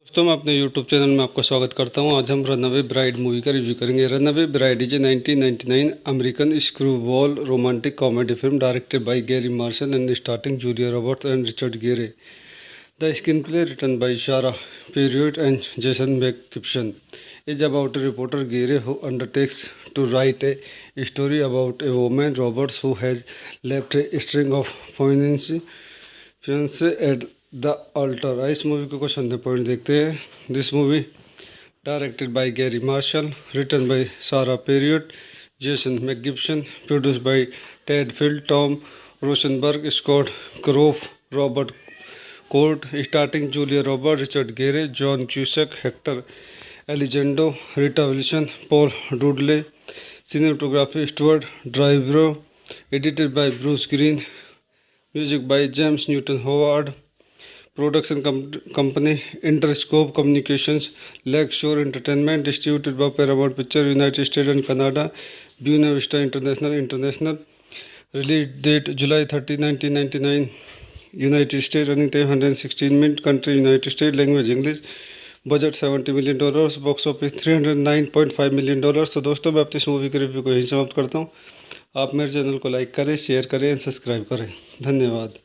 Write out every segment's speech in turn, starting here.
दोस्तों मैं अपने YouTube चैनल में आपका स्वागत करता हूं। आज हम रनअवे ब्राइड मूवी का रिव्यू करेंगे। Runaway bride is a 1999 American screwball romantic comedy film directed by Garry Marshall and starting Julia Roberts and Richard Gere. The screenplay written by Sara Parriott and Jason मैकगिब्सन is about a reporter Gere who undertakes to write a story about a woman Roberts who has left a string of fiancé at the altar। इस movie को कुछ अंदर point देखते हैं। This movie directed by Garry Marshall, written by Sara Parriott, Jason मैकगिब्सन, produced by Ted Field, Tom Rosenberg, Scott क्रोफ, Robert Cort, starting Julia Robert, Richard Gere, John Cusack, Hector Elizondo, Rita Wilson, Paul डुडले। Cinematography Stuart ड्राइवरो, edited by Bruce Green, music by James Newton Howard. Production company Interscope Communications, lake शोर Entertainment, distributed by Paramount picture, United States and Canada, Buena Vista International. Release date July 30, 1999, United States, running time 116 minute, country United States, language English, budget $70 million, box office $309.5 million. तो दोस्तों मैं अपनी इस movie के review को यहीं समाप्त करता हूँ। आप मेरे चैनल को लाइक करें, शेयर करें एंड सब्सक्राइब करें। धन्यवाद।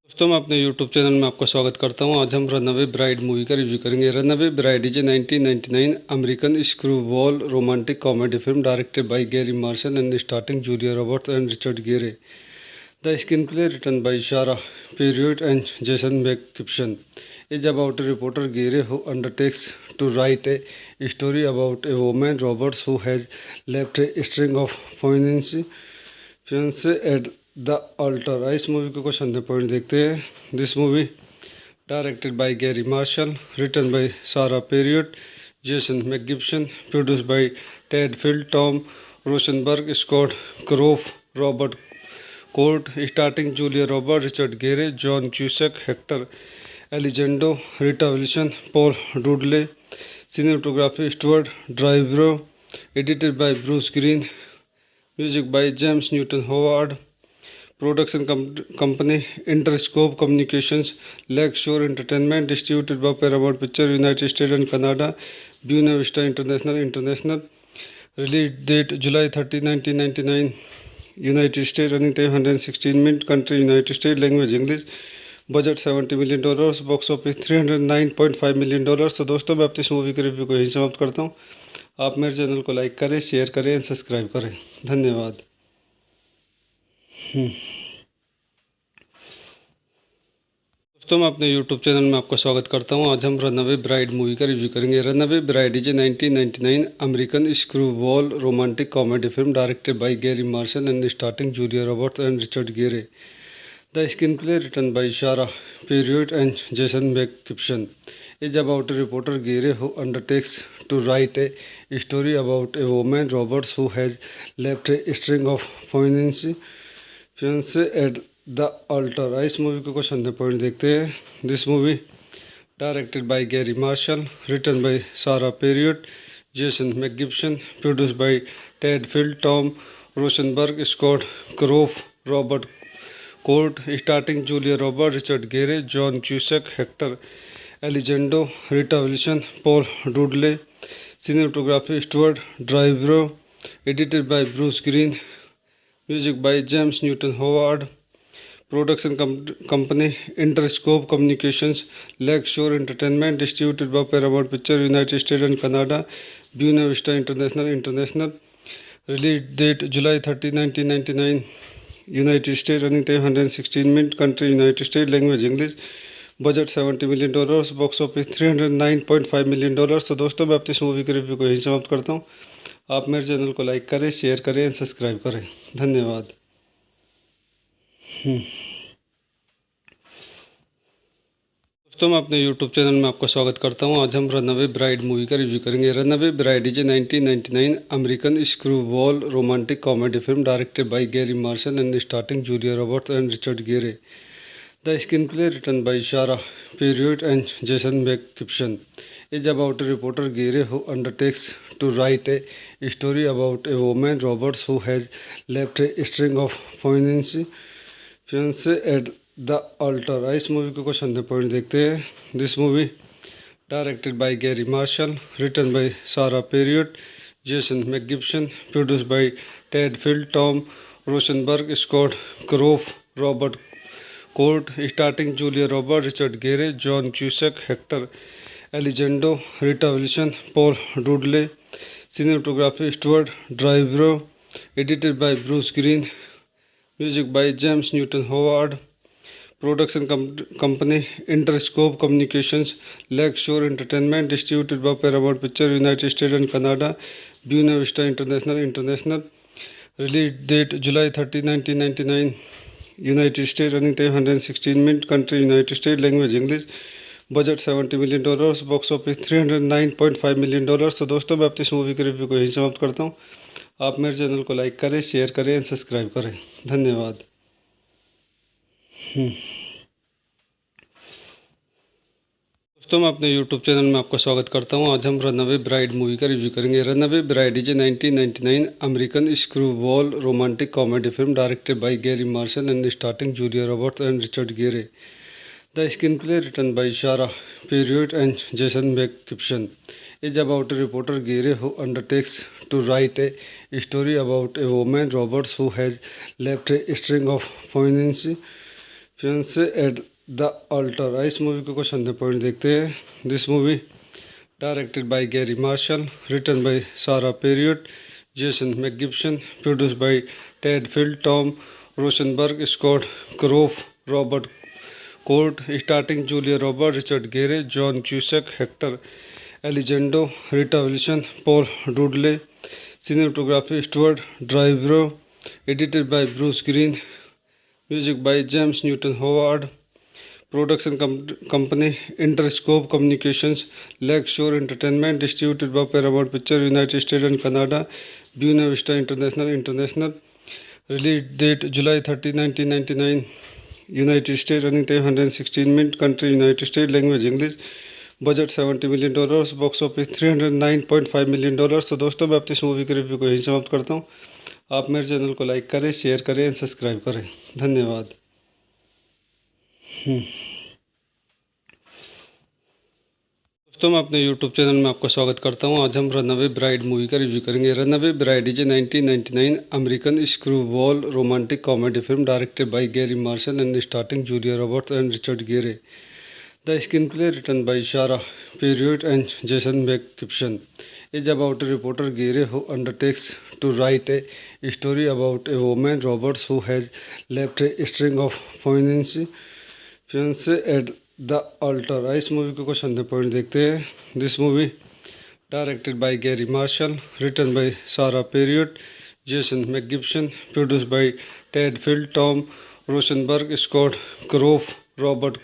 दोस्तों मैं अपने YouTube चैनल में आपका स्वागत करता हूं। आज हम रनअवे ब्राइड मूवी का रिव्यू करेंगे। Runaway bride is a 1999 American screwball romantic comedy film directed by Garry Marshall and starting Julia Roberts and Richard Gere. The screenplay written by Sara Parriott and Jason मैकगिब्सन is about a reporter Gere who undertakes to write a story about a woman Roberts who has left a string of fiancé at the altar। इस movie को कुछ अंदर point देखते हैं। This movie directed by Garry Marshall, written by Sara Parriott, Jason मैकगिब्सन, produced by Ted Field, Tom Rosenberg, Scott क्रोफ, Robert Cort, starting Julia Robert, Richard Gere, John Cusack, Hector Elizondo, Rita Wilson, Paul डुडले। Cinematography Stuart ड्राइवरो, edited by Bruce Green, music by James Newton Howard. Production company Interscope Communications, lake शोर Entertainment, distributed by Paramount picture, United States and Canada, Buena Vista International. Release date July 30, 1999, United States, running time 116 minute, country United States, language English, budget $70 million, box office $309.5 million. तो दोस्तों मैं अपनी इस movie के review को यहीं समाप्त करता हूँ। आप मेरे चैनल को लाइक करें, शेयर करें एंड सब्सक्राइब करें। धन्यवाद। दोस्तों मैं अपने YouTube चैनल में आपका स्वागत करता हूं। आज हम रनअवे ब्राइड मूवी का रिव्यू करेंगे। Runaway bride is a 1999 American screwball romantic comedy film directed by Garry Marshall and starting Julia Roberts and Richard Gere. The screenplay written by Sara Parriott and Jason मैकगिब्सन is about a reporter Gere who undertakes to write a story about a woman Roberts who has left a string of fiancé at the altar। इस movie को कुछ अंदर point देखते हैं। This movie directed by Garry Marshall, written by Sara Parriott, Jason मैकगिब्सन, produced by Ted Field, Tom Rosenberg, Scott क्रोफ, Robert Cort, starting Julia Robert, Richard Gere, John Cusack, Hector Elizondo, Rita Wilson, Paul डुडले। Cinematography Stuart ड्राइवरो, edited by Bruce Green, music by James Newton Howard. Production company Interscope Communications, lake शोर Entertainment, distributed by Paramount picture, United States and Canada, Buena Vista International. Release date July 30, 1999, United States, running time 116 minute, country United States, language English, budget $70 million, box office $309.5 million. तो दोस्तों मैं अपनी इस movie के review को यहीं समाप्त करता हूँ। आप मेरे चैनल को लाइक करें, शेयर करें एंड सब्सक्राइब करें। धन्यवाद। दोस्तों मैं अपने YouTube चैनल में आपका स्वागत करता हूं। आज हम रनअवे ब्राइड मूवी का रिव्यू करेंगे। Runaway bride is a 1999 American screwball romantic comedy film directed by Garry Marshall and starting Julia Roberts and Richard Gere. The screenplay written by Sara Parriott and Jason मैकगिब्सन is about a reporter Gere who undertakes to write a story about a woman Roberts who has left a string of fiance at the altar. इस movie के कुछ अंदर point देखते हैं। This movie directed by Garry Marshall, written by Sara Parriott, Jason मैकगिब्सन, produced by Ted Field, Tom Rosenberg, Scott क्रोफ, Robert Cort, starting Julia Robert, Richard Gere, John Cusack, Hector Elizondo, Rita Wilson, Paul डुडले, cinematography Stuart Driver, edited by Bruce Green, music by James Newton Howard, production company Interscope Communications, Lakeshore Entertainment, distributed by Paramount Pictures, United States and Canada, Buena Vista International, release date July 30, 1999, United States, running time 116 minutes, country United States, language English, budget $70 million, box office $309.5 million. तो दोस्तों मैं अपनी इस movie के review को यहीं समाप्त करता हूँ। आप मेरे चैनल को लाइक करें, शेयर करें एंड सब्सक्राइब करें। धन्यवाद। दोस्तों मैं अपने यूट्यूब चैनल में आपका स्वागत करता हूँ। आज हम रनअवे ब्राइड मूवी का रिव्यू करेंगे। Runaway bride is a 1999 American screwball romantic comedy film directed by Garry Marshall and starting Julia Roberts and Richard गेरे। The screenplay, written by Sarah Perriott and Jason McGibson, is about a reporter Gary who undertakes to write a story about a woman, Roberts, who has left a string of fiancé at the altar। इस movie के कुछ अंदर point देखते हैं। This movie directed by Garry Marshall, written by Sara Parriott, Jason मैकगिब्सन, produced by Ted Field, Tom Rosenberg, Scott क्रोफ, Robert Cort, starting Julia Robert, Richard Gere, John Cusack, Hector Elizondo, Rita Wilson, Paul डुडले, cinematography Stuart Driver, edited by Bruce Green, music by James Newton Howard, production company Interscope Communications, Lakeshore Entertainment, distributed by Paramount Pictures, United States and Canada, Buena Vista International, release date July 30, 1999, United States, running time 116 minutes, country United States, language English, budget $70 million, box office $309.5 million. तो दोस्तों मैं अपनी इस movie के review को यहीं समाप्त करता हूँ। आप मेरे चैनल को लाइक करें, शेयर करें एंड सब्सक्राइब करें। धन्यवाद। दोस्तों मैं अपने यूट्यूब चैनल में आपका स्वागत करता हूं। आज हम रनअवे ब्राइड मूवी का रिव्यू करेंगे। Runaway bride is a 1999 American screwball romantic comedy film directed by Garry Marshall and starting Julia Roberts and Richard Gere. The screenplay, written by Sara Parriott and Jason मैकगिब्सन, is about a reporter Gary who undertakes to write a story about a woman, Roberts, who has left a string of fiancé at the altar। इस movie के कुछ अंदर point देखते हैं। This movie directed by Garry Marshall, written by Sara Parriott, Jason मैकगिब्सन, produced by Ted Field, Tom Rosenberg, Scott क्रोफ, Robert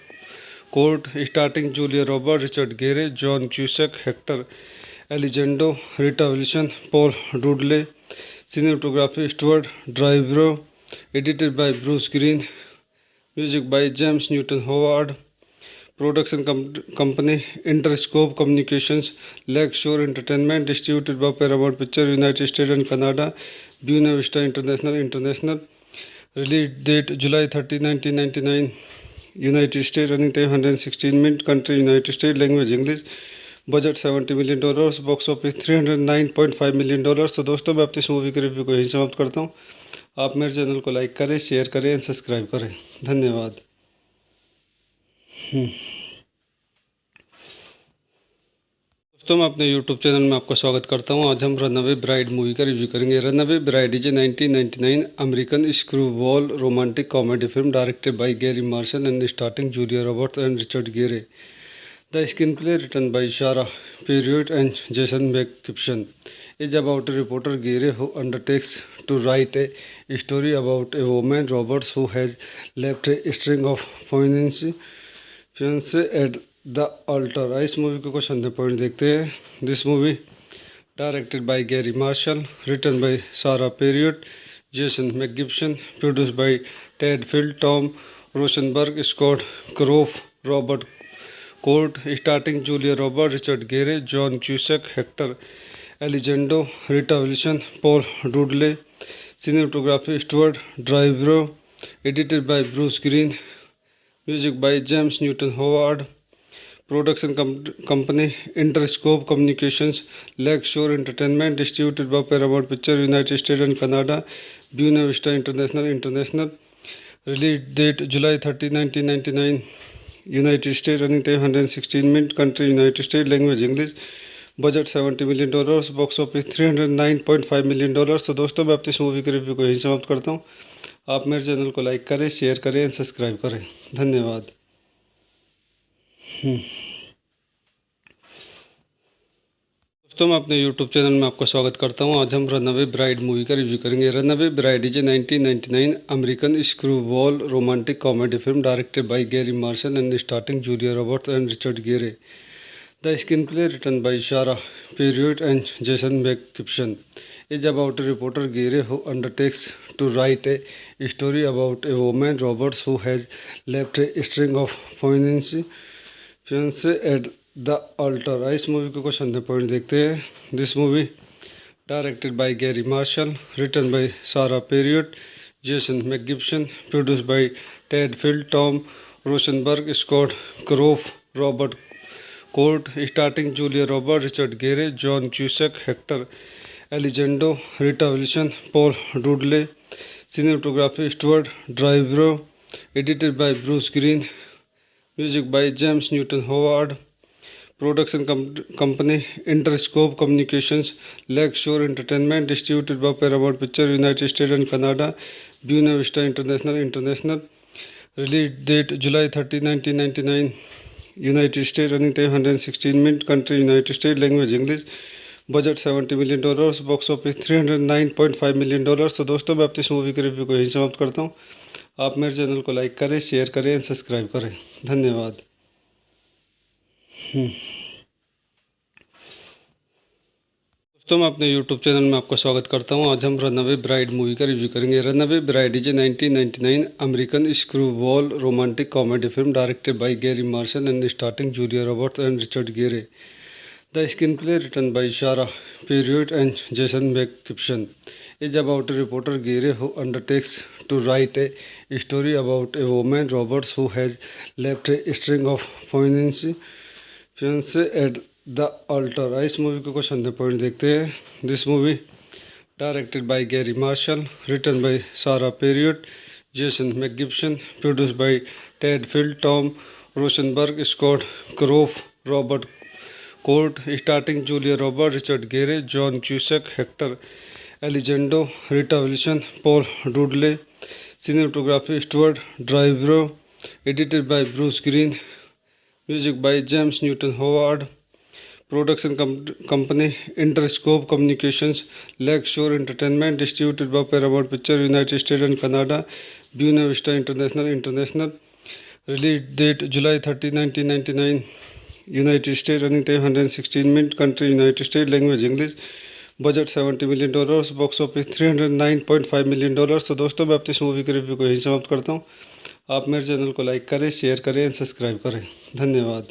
Cort, starting Julia Robert, Richard Gere, John Cusack, Hector Elizondo, Rita Wilson, Paul डुडले, cinematography Stuart Driver, edited by Bruce Green, music by James Newton Howard, production company Interscope Communications, Lakeshore Entertainment, distributed by Paramount Pictures, United States and Canada, Buena Vista International, release date July 30, 1999, United States, running time 116 minutes, country United States, language English, budget $70 million, box office $309.5 million. तो दोस्तों मैं अपनी इस movie के review को यहीं समाप्त करता हूँ। आप मेरे चैनल को लाइक करें, शेयर करें एंड सब्सक्राइब करें। धन्यवाद। दोस्तों मैं अपने यूट्यूब चैनल में आपका स्वागत करता हूं। आज हम रनअवे ब्राइड मूवी का रिव्यू करेंगे। Runaway bride is a 1999 American screwball romantic comedy film directed by Garry Marshall and starting Julia Roberts and Richard Gere. The screenplay, written by Sara Parriott and Jason मैकगिब्सन, is about a reporter Gary who undertakes to write a story about a woman, Roberts, who has left a string of fiancé at the altar। इस movie के कुछ अंदर point देखते हैं। This movie directed by Garry Marshall, written by Sara Parriott, Jason मैकगिब्सन, produced by Ted Field, Tom Rosenberg, Scott क्रोफ, Robert Cort, starting Julia Robert, Richard Gere, John Cusack, Hector Elizondo, Rita Wilson, Paul डुडले, cinematography Stuart Driver, edited by Bruce Green, music by James Newton Howard, production company Interscope Communications, Lakeshore Entertainment, distributed by Paramount Picture, United States and Canada, Buena Vista International. Release date July 30, 1999, United States. Running time 116 minutes. Country United States. Language English. Budget $70 million, box office $309.5 million. तो दोस्तों मैं अपनी इस movie के review को यहीं समाप्त करता हूँ। आप मेरे चैनल को लाइक करें, शेयर करें एंड सब्सक्राइब करें। धन्यवाद। दोस्तों मैं अपने यूट्यूब चैनल में आपका स्वागत करता हूं। आज हम रनअवे ब्राइड मूवी का रिव्यू करेंगे। Runaway bride is a 1999 American screwball romantic comedy film directed by Garry Marshall and starting Julia Roberts and Richard Gere. The screenplay written by Sara Parriott and Jason मैकगिब्सन is about a reporter Gere who undertakes to write a story about a woman Roberts who has left a string of fiancé at the altar। इस movie को कुछ अंदर point देखते हैं। This movie directed by Garry Marshall, written by Sara Parriott, Jason मैकगिब्सन, produced by Ted Field, Tom Rosenberg, Scott क्रोफ, Robert Cort, starting Julia Robert, Richard Gere, John Cusack, Hector Elizondo, Rita Wilson, Paul डुडले। Cinematography Stuart Dryburgh, edited by Bruce Green, music by James Newton Howard, production company Interscope Communications, lake शोर Entertainment, distributed by Paramount picture, United States and Canada, Buena Vista International. Release date July 30, 1999, United States. Running time 116 minute. Country United States. Language English. Budget $70 million, box office $309.5 million. तो दोस्तों मैं अपनी इस movie के review को यहीं समाप्त करता हूँ। आप मेरे चैनल को लाइक करें, शेयर करें एंड सब्सक्राइब करें। धन्यवाद। दोस्तों मैं अपने यूट्यूब चैनल में आपका स्वागत करता हूं। आज हम रनअवे ब्राइड मूवी का रिव्यू करेंगे। Runaway bride is a 1999 American screwball romantic comedy film directed by Garry Marshall and starting Julia Roberts and Richard Gere. The screenplay written by Sara Parriott and Jason मैकगिब्सन is about a reporter Gere who undertakes to write a story about a woman Roberts who has left a string of fiancé at the altar। इस movie को कुछ अंदर point देखते हैं। This movie directed by Garry Marshall, written by Sara Parriott, Jason मैकगिब्सन, produced by Ted Field, Tom Rosenberg, Scott क्रोफ, Robert Cort, starting Julia Robert, Richard Gere, John Cusack, Hector Elizondo, Rita Wilson, Paul डुडले। Cinematography Stuart Dryburgh, edited by Bruce Green, music by James Newton Howard, production company Interscope Communications, lake शोर Entertainment, distributed by Paramount picture, United States and Canada, Buena Vista International. Release date July 30, 1999, United States. Running time 116 minute. Country United States. Language English. Budget $70 million, box office $309.5 million. तो दोस्तों मैं अपनी इस movie के review को यहीं समाप्त करता हूँ। आप मेरे चैनल को लाइक करें, शेयर करें एंड सब्सक्राइब करें। धन्यवाद।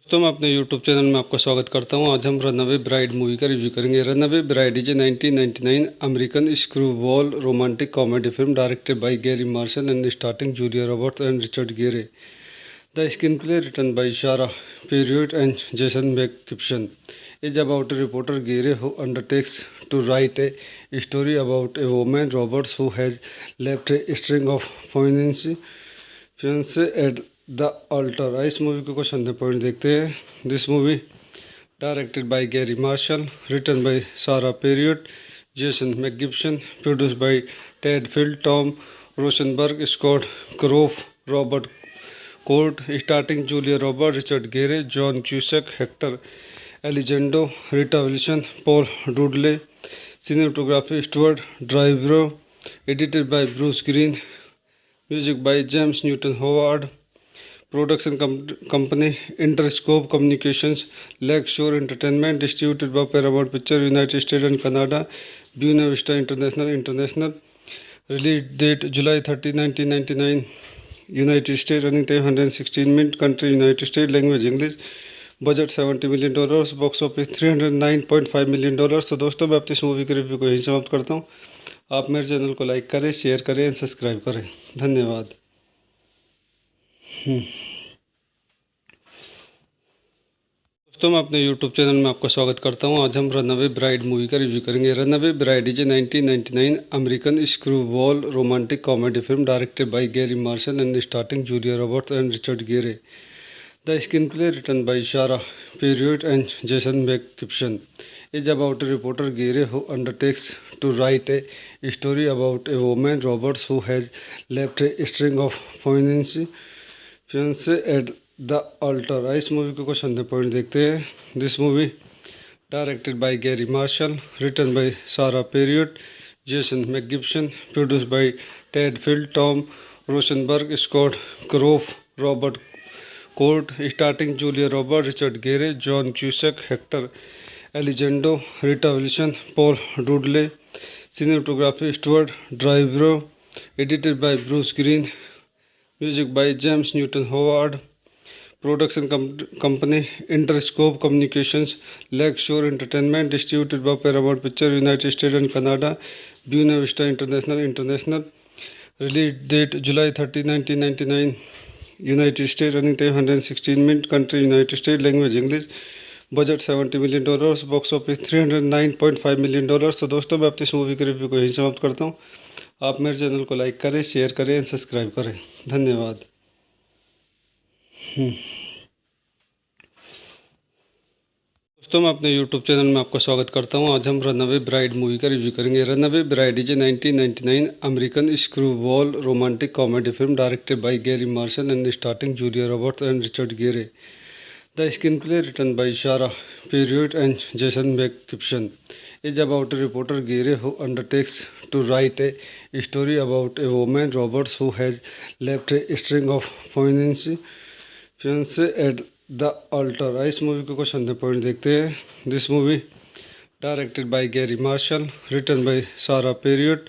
दोस्तों मैं अपने यूट्यूब चैनल में आपका स्वागत करता हूं। आज हम रनअवे ब्राइड मूवी का रिव्यू करेंगे। Runaway bride is a 1999 American screwball romantic comedy film directed by Garry Marshall and starting Julia Roberts and Richard Gere. The screenplay written by Sara Parriott and Jason मैकगिब्सन is about a reporter Gere who undertakes to write a story about a woman Roberts who has left a string of fiancé at the altar। इस movie को कुछ अंदर point देखते हैं। This movie directed by Garry Marshall, written by Sara Parriott, Jason मैकगिब्सन, produced by Ted Field, Tom Rosenberg, Scott क्रोफ, Robert Cort, starting Julia Robert, Richard Gere, John Cusack, Hector Elizondo, Rita Wilson, Paul डुडले। Cinematography Stuart Dryburgh, edited by Bruce Green, music by James Newton Howard, production company Interscope Communications, lake शोर Entertainment, distributed by Paramount picture, United States and Canada, Buena Vista International. Release date July 30, 1999, United States. Running time 116 minute. Country United States. Language English. Budget $70 million, box office $309.5 million. तो दोस्तों मैं अपनी इस movie के review को यहीं समाप्त करता हूँ। आप मेरे चैनल को लाइक करें, शेयर करें एंड सब्सक्राइब करें। धन्यवाद। दोस्तों मैं अपने YouTube चैनल में आपका स्वागत करता हूं। आज हम रनअवे ब्राइड मूवी का रिव्यू करेंगे। Runaway bride is a 1999 American screwball romantic comedy film directed by Garry Marshall and starting Julia Roberts and Richard Gere. The screenplay written by Sarah Perriott and Jason McGibson is about a reporter Gary who undertakes to write a story about a woman Roberts who has left a string of fiancé at the altar। इस movie को कुछ अंदर point देखते हैं। This movie directed by Garry Marshall, written by Sara Parriott, Jason मैकगिब्सन, produced by Ted Field, Tom Rosenberg, Scott क्रोफ, Robert Cort, starting Julia Robert, Richard Gere, John Cusack, Hector Elizondo, Rita Wilson, Paul डुडले। Cinematography Stuart ड्राइवरो, edited by Bruce Green, music by James Newton Howard. Production company Interscope Communications, lake शोर Entertainment, distributed by Paramount picture, United States and Canada, Buena Vista International. Release date July 30, 1999, United state, running time 116 minute, country United state, language English. Budget $70 million, box office $309.5 million. तो दोस्तों मैं अपनी इस movie के review को यहीं समाप्त करता हूँ। आप मेरे चैनल को लाइक करें, शेयर करें एंड सब्सक्राइब करें। धन्यवाद। दोस्तों मैं अपने YouTube चैनल में आपका स्वागत करता हूं। आज हम रनअवे ब्राइड मूवी का रिव्यू करेंगे। Runaway bride is a 1999 American screwball romantic comedy film directed by Garry Marshall and starting Julia Roberts and Richard Gere. The screenplay written by Sarah Perriott and Jason McGibson is about a reporter Gary who undertakes to write a story about a woman Roberts who has left a string of fiancé at the altar. इस movie को कुछ अंदर point देखते हैं। This movie directed by Garry Marshall, written by Sara Parriott,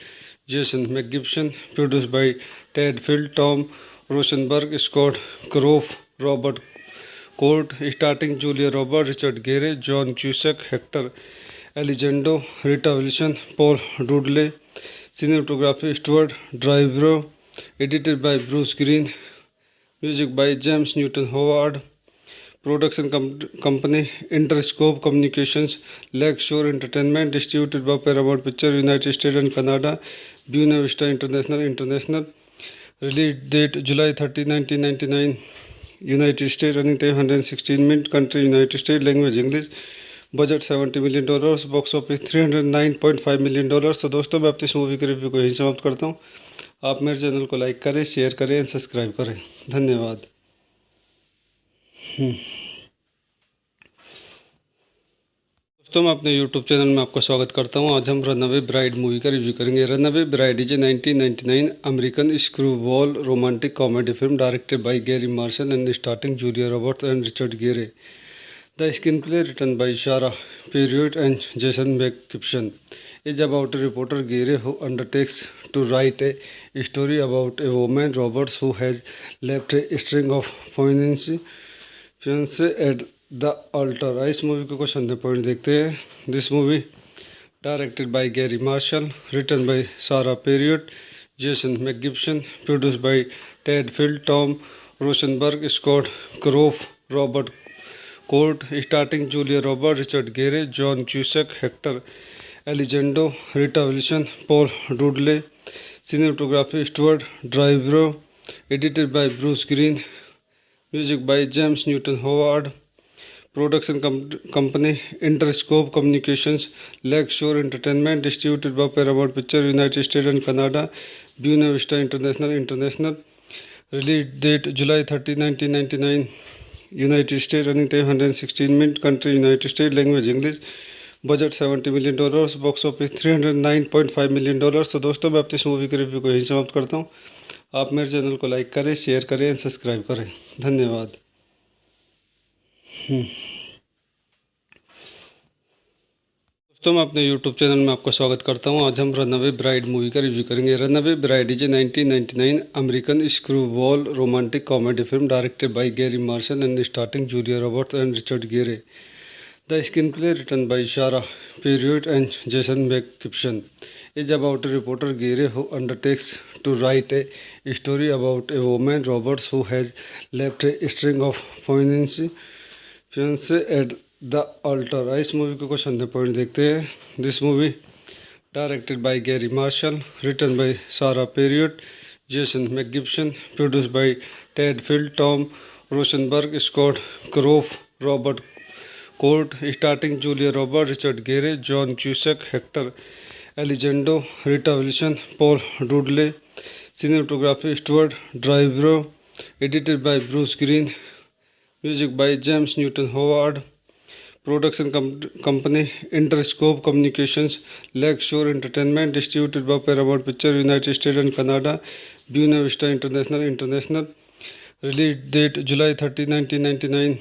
Jason मैकगिब्सन, produced by Ted Field, Tom Rosenberg, Scott क्रोफ, Robert Cort, starting Julia Robert, Richard Gere, John Cusack, Hector Elizondo, Rita Wilson, Paul डुडले। Cinematography Stuart ड्राइवरो, edited by Bruce Green, music by James Newton Howard. Production company Interscope Communications, lake शोर Entertainment, distributed by Paramount picture, United States and Canada, Buena Vista International. Release date July 30, 1999, United States, running time 116 minute, country United States, language English. Budget $70 million, box office $309.5 million. तो दोस्तों मैं अपनी इस movie के review को यहीं समाप्त करता हूँ। आप मेरे चैनल को लाइक करें, शेयर करें एंड सब्सक्राइब करें। धन्यवाद। दोस्तों मैं अपने YouTube चैनल में आपका स्वागत करता हूं। आज हम रनअवे ब्राइड मूवी का रिव्यू करेंगे। Runaway bride is a 1999 American screwball romantic comedy film directed by Garry Marshall and starting Julia Roberts and Richard Gere. The screenplay written by Sarah Perriott and Jason McGibson is about a reporter Gary who undertakes to write a story about a woman Roberts who has left a string of fiancé at the altar. इस movie को कुछ अंदर point देखते हैं। This movie directed by Garry Marshall, written by Sara Parriott, Jason मैकगिब्सन, produced by Ted Field, Tom Rosenberg, Scott क्रोफ, Robert Cort, starting Julia Robert, Richard Gere, John Cusack, Hector Elizondo, Rita Wilson, Paul डुडले। Cinematography Stuart ड्राइवरो, edited by Bruce Green, music by James Newton Howard. Production company Interscope Communications, lake शोर Entertainment, distributed by Paramount picture, United States and Canada, Buena Vista International. Release date July 30, 1999, United States, running time 116 minute, country United States, language English. Budget $70 million, box office $309.5 million. तो दोस्तों मैं अपनी इस movie के review को यहीं समाप्त करता हूँ। आप मेरे चैनल को लाइक करें, शेयर करें एंड सब्सक्राइब करें। धन्यवाद। दोस्तों दोस्तों मैं अपने YouTube चैनल में आपका स्वागत करता हूं। आज हम रनअवे ब्राइड मूवी का रिव्यू करेंगे। Runaway bride is a 1999 American screwball romantic comedy film directed by Garry Marshall and starting Julia Roberts and Richard Gere. The screenplay written by Sarah Perriott and Jason McGibson is about a reporter Gary who undertakes to write a story about a woman Roberts who has left a string of fiancé at the altar. इस movie को कुछ अंदर point देखते हैं। This movie directed by Garry Marshall, written by Sara Parriott, Jason McGibbon, produce by Ted Field, Tom Rosenberg, Scott क्रोफ, Robert Cort, starting Julia Robert, Richard Gere, John Cusack, Hector Elizondo, Rita Wilson, Paul डूडले। Cinematography Stuart ड्राइवरो, edited by Bruce Green, music by James Newton Howard. Production company Interscope Communications, Lakeshore Entertainment, distributed by Paramount Picture, United States and Canada, Buena Vista International. Release date July 30, 1999,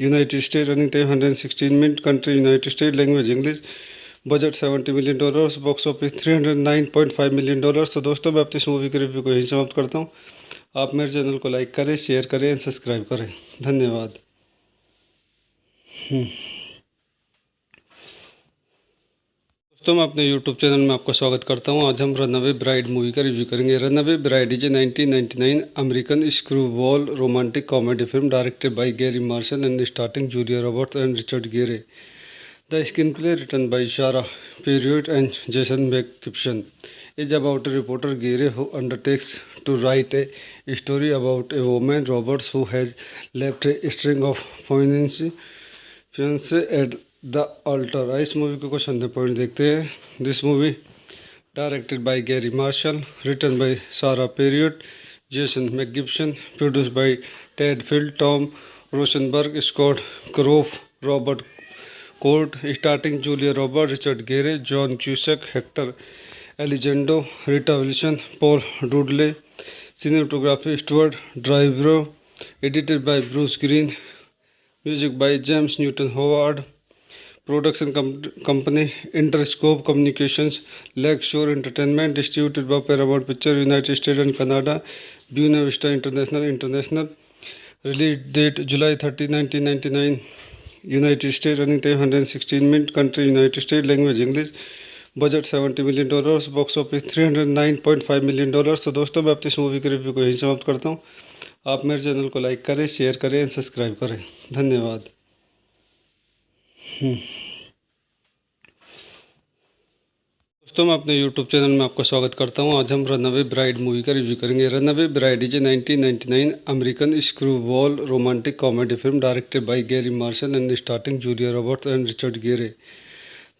United States. Running time 116 minutes. Country United States. Language English. Budget $70 million, box office $309.5 million. तो दोस्तों मैं अपनी इस movie के review को यहीं समाप्त करता हूँ। आप मेरे चैनल को लाइक करें, शेयर करें एंड सब्सक्राइब करें। धन्यवाद। दोस्तों मैं अपने YouTube चैनल में आपका स्वागत करता हूं। आज हम रनअवे ब्राइड मूवी का रिव्यू करेंगे। Runaway bride is a 1999 American screwball romantic comedy film directed by Garry Marshall and starting Julia Roberts and Richard Gere. The screenplay written by Sara Parriott and Jason मैकगिब्सन is about a reporter Gary who undertakes to write a story about a woman Roberts who has left a string of fiancé at the altar. इस movie को कुछ अंदर point देखते हैं। This movie directed by Garry Marshall, written by Sara Parriott, Jason McGibbon, produce by Ted Field, Tom Rosenberg, Scott क्रोफ, Robert Cort, starting Julia Robert, Richard Gere, John Cusack, Hector Elizondo, Rita Wilson, Paul डूडले। Cinematography Stuart ड्राइवरो, edited by Bruce Green, music by James Newton Howard. Production company Interscope Communications, Lakeshore Entertainment, distributed by Paramount Picture, United States and Canada, Buena Vista International. Release date July 30, 1999, United States. Running time 116 minutes. Country United States. Language English. Budget $70 million, box office $309.5 million. तो दोस्तों मैं अपनी इस movie के review को यहीं समाप्त करता हूँ। आप मेरे चैनल को लाइक करें, शेयर करें एंड सब्सक्राइब करें। धन्यवाद। दोस्तों मैं अपने YouTube चैनल में आपका स्वागत करता हूं। आज हम रनअवे ब्राइड मूवी का रिव्यू करेंगे। Runaway bride is a 1999 American screwball romantic comedy film directed by Garry Marshall and starting Julia Roberts and Richard Gere.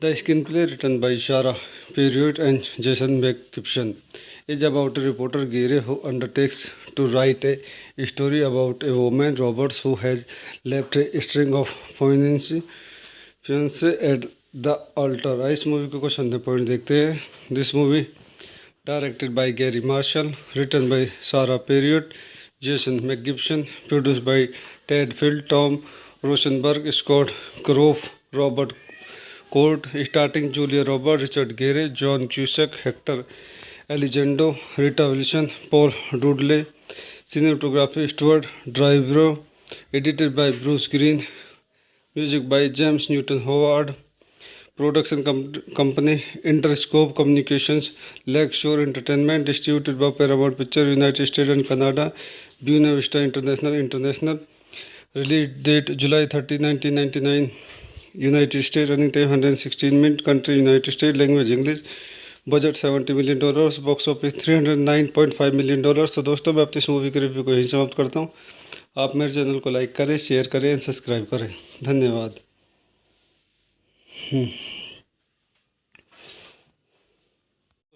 The screenplay written by Sara Parriott and Jason मैकगिब्सन is about a reporter Gary who undertakes to write a story about a woman Roberts who has left a string of fiancé at the altar. इस movie को कुछ अंदर point देखते हैं। This movie directed by Garry Marshall, written by Sara Parriott, Jason McGibbon, produce by Ted Field, Tom Rosenberg, Scott क्रोफ, Robert Cort, starting Julia Robert, Richard Gere, John Cusack, Hector Elizondo, Rita Wilson, Paul डूडले। Cinematography Stuart ड्राइवरो, edited by Bruce Green, music by James Newton Howard. Production company Interscope Communications, Lakeshore Entertainment, distributed by Paramount Picture, United States and Canada, Buena Vista International. Release date July 30, 1999, United States. Running time 116 minutes. Country United States. Language English. Budget $70 million, box office $309.5 million. तो दोस्तों मैं अपनी इस movie के review को यहीं समाप्त करता हूँ। आप मेरे चैनल को लाइक करें, शेयर करें एंड सब्सक्राइब करें। धन्यवाद।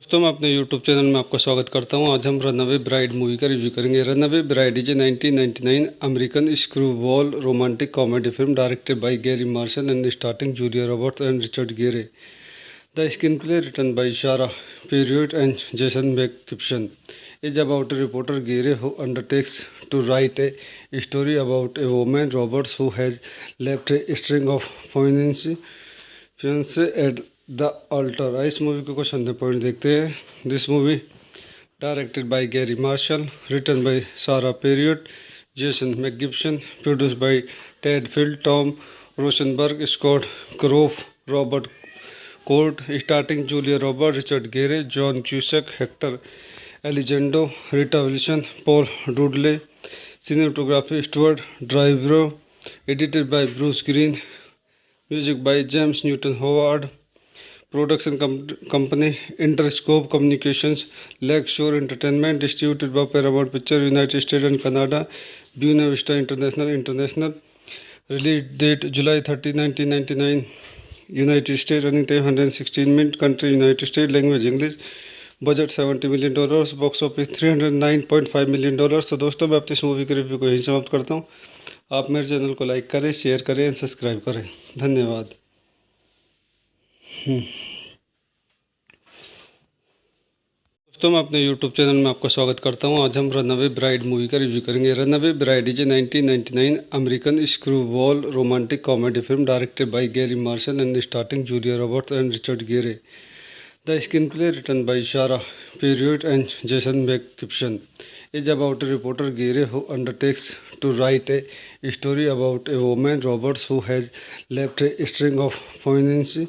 दोस्तों मैं अपने YouTube चैनल में आपका स्वागत करता हूं। आज हम रनअवे ब्राइड मूवी का रिव्यू करेंगे। Runaway bride is a 1999 American screwball romantic comedy film directed by Garry Marshall and starting Julia Roberts and Richard Gere. The screenplay written by Sara Parriott and Jason मैकगिब्सन is about a reporter Gary who undertakes to write a story about a woman Roberts who has left a string of fiance at the altar. इस movie के कुछ अंदर point देखते हैं। This movie directed by Garry Marshall, written by Sara Parriott, Jason मैकगिब्सन, produced by Ted Field, Tom Rosenberg, Scott क्रोफ, Robert Cort, starting Julia Robert, Richard Gere, John Cusack, Hector Elizondo, Rita Wilson, Paul Dooley, cinematography Stuart ड्राइवरो, edited by Bruce Green, music by James Newton Howard, production company Interscope Communications, lake शोर Entertainment, distributed by Paramount picture, United States and Canada, Buena Vista International, release date July 30, 1999, United States, running time 116 minute, country United States, language English, budget $70 million, box office $309.5 million. तो दोस्तों, मैं अपनी इस movie के review को यहीं समाप्त करता हूँ। आप मेरे चैनल को लाइक करें, शेयर करें एंड सब्सक्राइब करें। धन्यवाद। दोस्तों, मैं अपने यूट्यूब चैनल में आपका स्वागत करता हूं। आज हम रनअवे ब्राइड मूवी का रिव्यू करेंगे। Runaway bride is a 1999 American screwball romantic comedy film directed by Garry Marshall and starting Julia Roberts and Richard Gere. The screenplay written by Sara Parriott and Jason मैकगिब्सन is about a reporter Gary who undertakes to write a story about a woman, Roberts, who has left a string of fiancé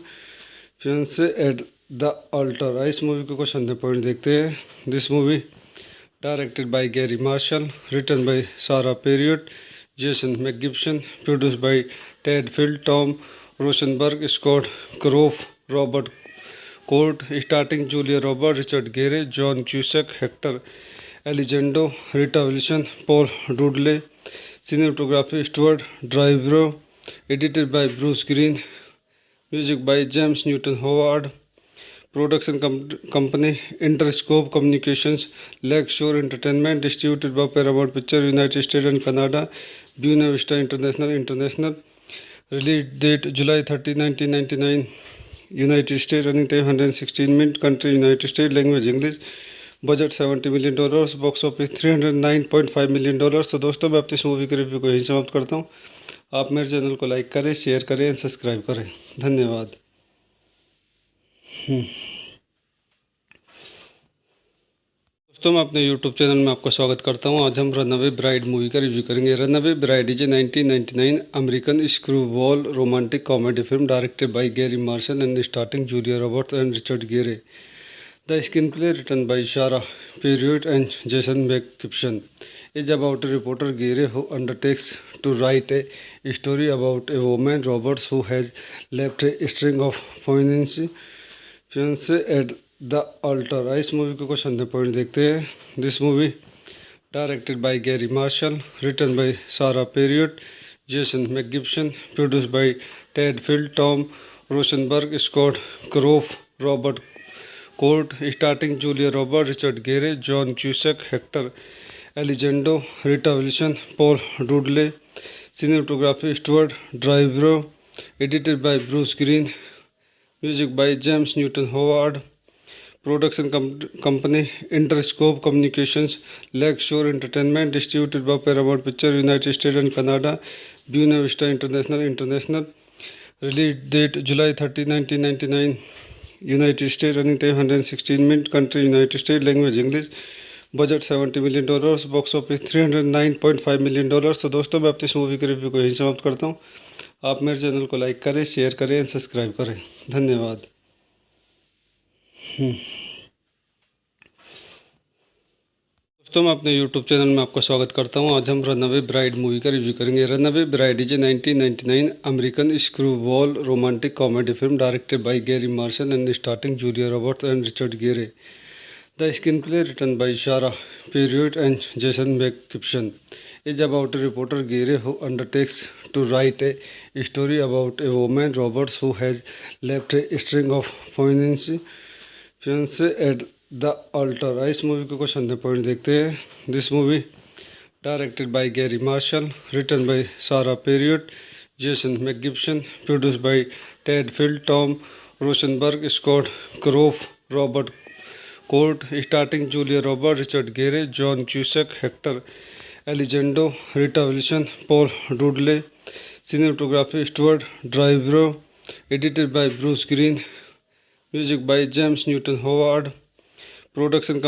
at the altar। इस movie के कुछ अंदर point देखते हैं। This movie directed by Garry Marshall, written by Sara Parriott, Jason मैकगिब्सन, produced by Ted Field, Tom Rosenberg, Scott क्रोफ, Robert Cort, starting Julia Robert, Richard Gere, John Cusack, Hector Elizondo, Rita Wilson, Paul Dooley, cinematography Stuart ड्राइवरो, edited by Bruce Green, music by James Newton Howard, production company Interscope Communications, lake शोर Entertainment, distributed by Paramount picture, United States and Canada, Buena Vista International, release date July 30, 1999, United States, running time 116 minute, country United States, language English, budget $70 million, box office $309.5 million. तो दोस्तों, मैं अपनी इस movie के review को यहीं समाप्त करता हूँ। आप मेरे चैनल को लाइक करें, शेयर करें एंड सब्सक्राइब करें। धन्यवाद। दोस्तों, मैं अपने यूट्यूब चैनल में आपका स्वागत करता हूं। आज हम रनअवे ब्राइड मूवी का रिव्यू करेंगे। Runaway bride is a 1999 American screwball romantic comedy film directed by Garry Marshall and starting Julia Roberts and Richard Gere. The screenplay written by Sara Parriott and Jason मैकगिब्सन is about a reporter Gary who undertakes to write a story about a woman, Roberts, who has left a string of fiancé at the altar। इस movie के कुछ अंदर point देखते हैं। This movie directed by Garry Marshall, written by Sara Parriott, Jason मैकगिब्सन, produced by Ted Field, Tom Rosenberg, Scott क्रोफ, Robert Cort, starting Julia Robert, Richard Gere, John Cusack, Hector Elizondo, Rita Wilson, Paul Dooley, cinematography Stuart ड्राइवरो, edited by Bruce Green, music by James Newton Howard, production company Interscope Communications, lake शोर Entertainment, distributed by Paramount picture, United States and Canada, Buena Vista International, release date July 30, 1999, United States, running time 116 minute, country United States, language English, budget $70 million, box office $309.5 million. तो दोस्तों, मैं अपनी इस movie के review को यहीं समाप्त करता हूँ। आप मेरे चैनल को लाइक करें, शेयर करें एंड सब्सक्राइब करें। धन्यवाद। दोस्तों, मैं अपने यूट्यूब चैनल में आपका स्वागत करता हूं। आज हम रनअवे ब्राइड मूवी का रिव्यू करेंगे। Runaway bride is a 1999 American screwball romantic comedy film directed by Garry Marshall and starting Julia Roberts and Richard Gere. The screenplay written by Sara Parriott and Jason मैकगिब्सन is about a reporter Gary who undertakes to write a story about a woman, Roberts, who has left a string of fiancé at the altar। इस movie के कुछ अंदर point देखते हैं। This movie directed by Garry Marshall, written by Sara Parriott, Jason मैकगिब्सन, produced by Ted Field, Tom Rosenberg, Scott क्रोफ, Robert Cort, starting Julia Robert, Richard Gere, John Cusack, Hector Elizondo, Rita Wilson, Paul Dooley, cinematography Stuart Dryburgh, edited by Bruce Green, music by James Newton Howard, production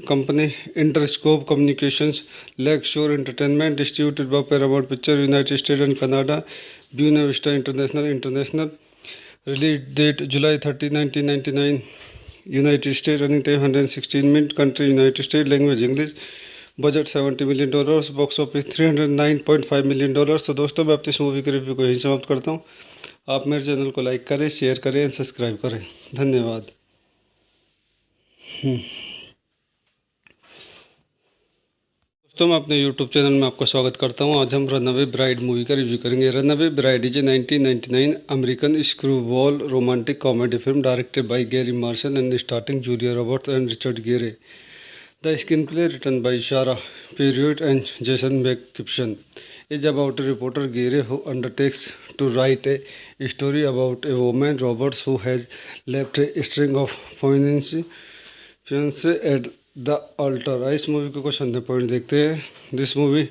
company Interscope Communications, Lakeshore Entertainment, distributed by Paramount Picture, United States and Canada, Buena Vista International. Release date July 30, 1999, United States. Running time 116 minutes. Country United States. Language English. Budget $70 million, box office $309.5 million. तो दोस्तों मैं अपनी इस movie के review को यहीं समाप्त करता हूँ। आप मेरे चैनल को लाइक करें, शेयर करें एंड सब्सक्राइब करें। धन्यवाद। दोस्तों मैं अपने यूट्यूब चैनल में आपका स्वागत करता हूं। आज हम रनअवे ब्राइड मूवी का रिव्यू करेंगे। Runaway bride is a 1999 American screwball romantic comedy film directed by Garry Marshall and starting Julia Roberts and Richard Gere. The screenplay written by Sara Parriott and Jason मैकगिब्सन is about a reporter Gary who undertakes to write a story about a woman Roberts who has left a string of fiancé at the altar। इस movie को कुछ अंदर point देखते हैं। This movie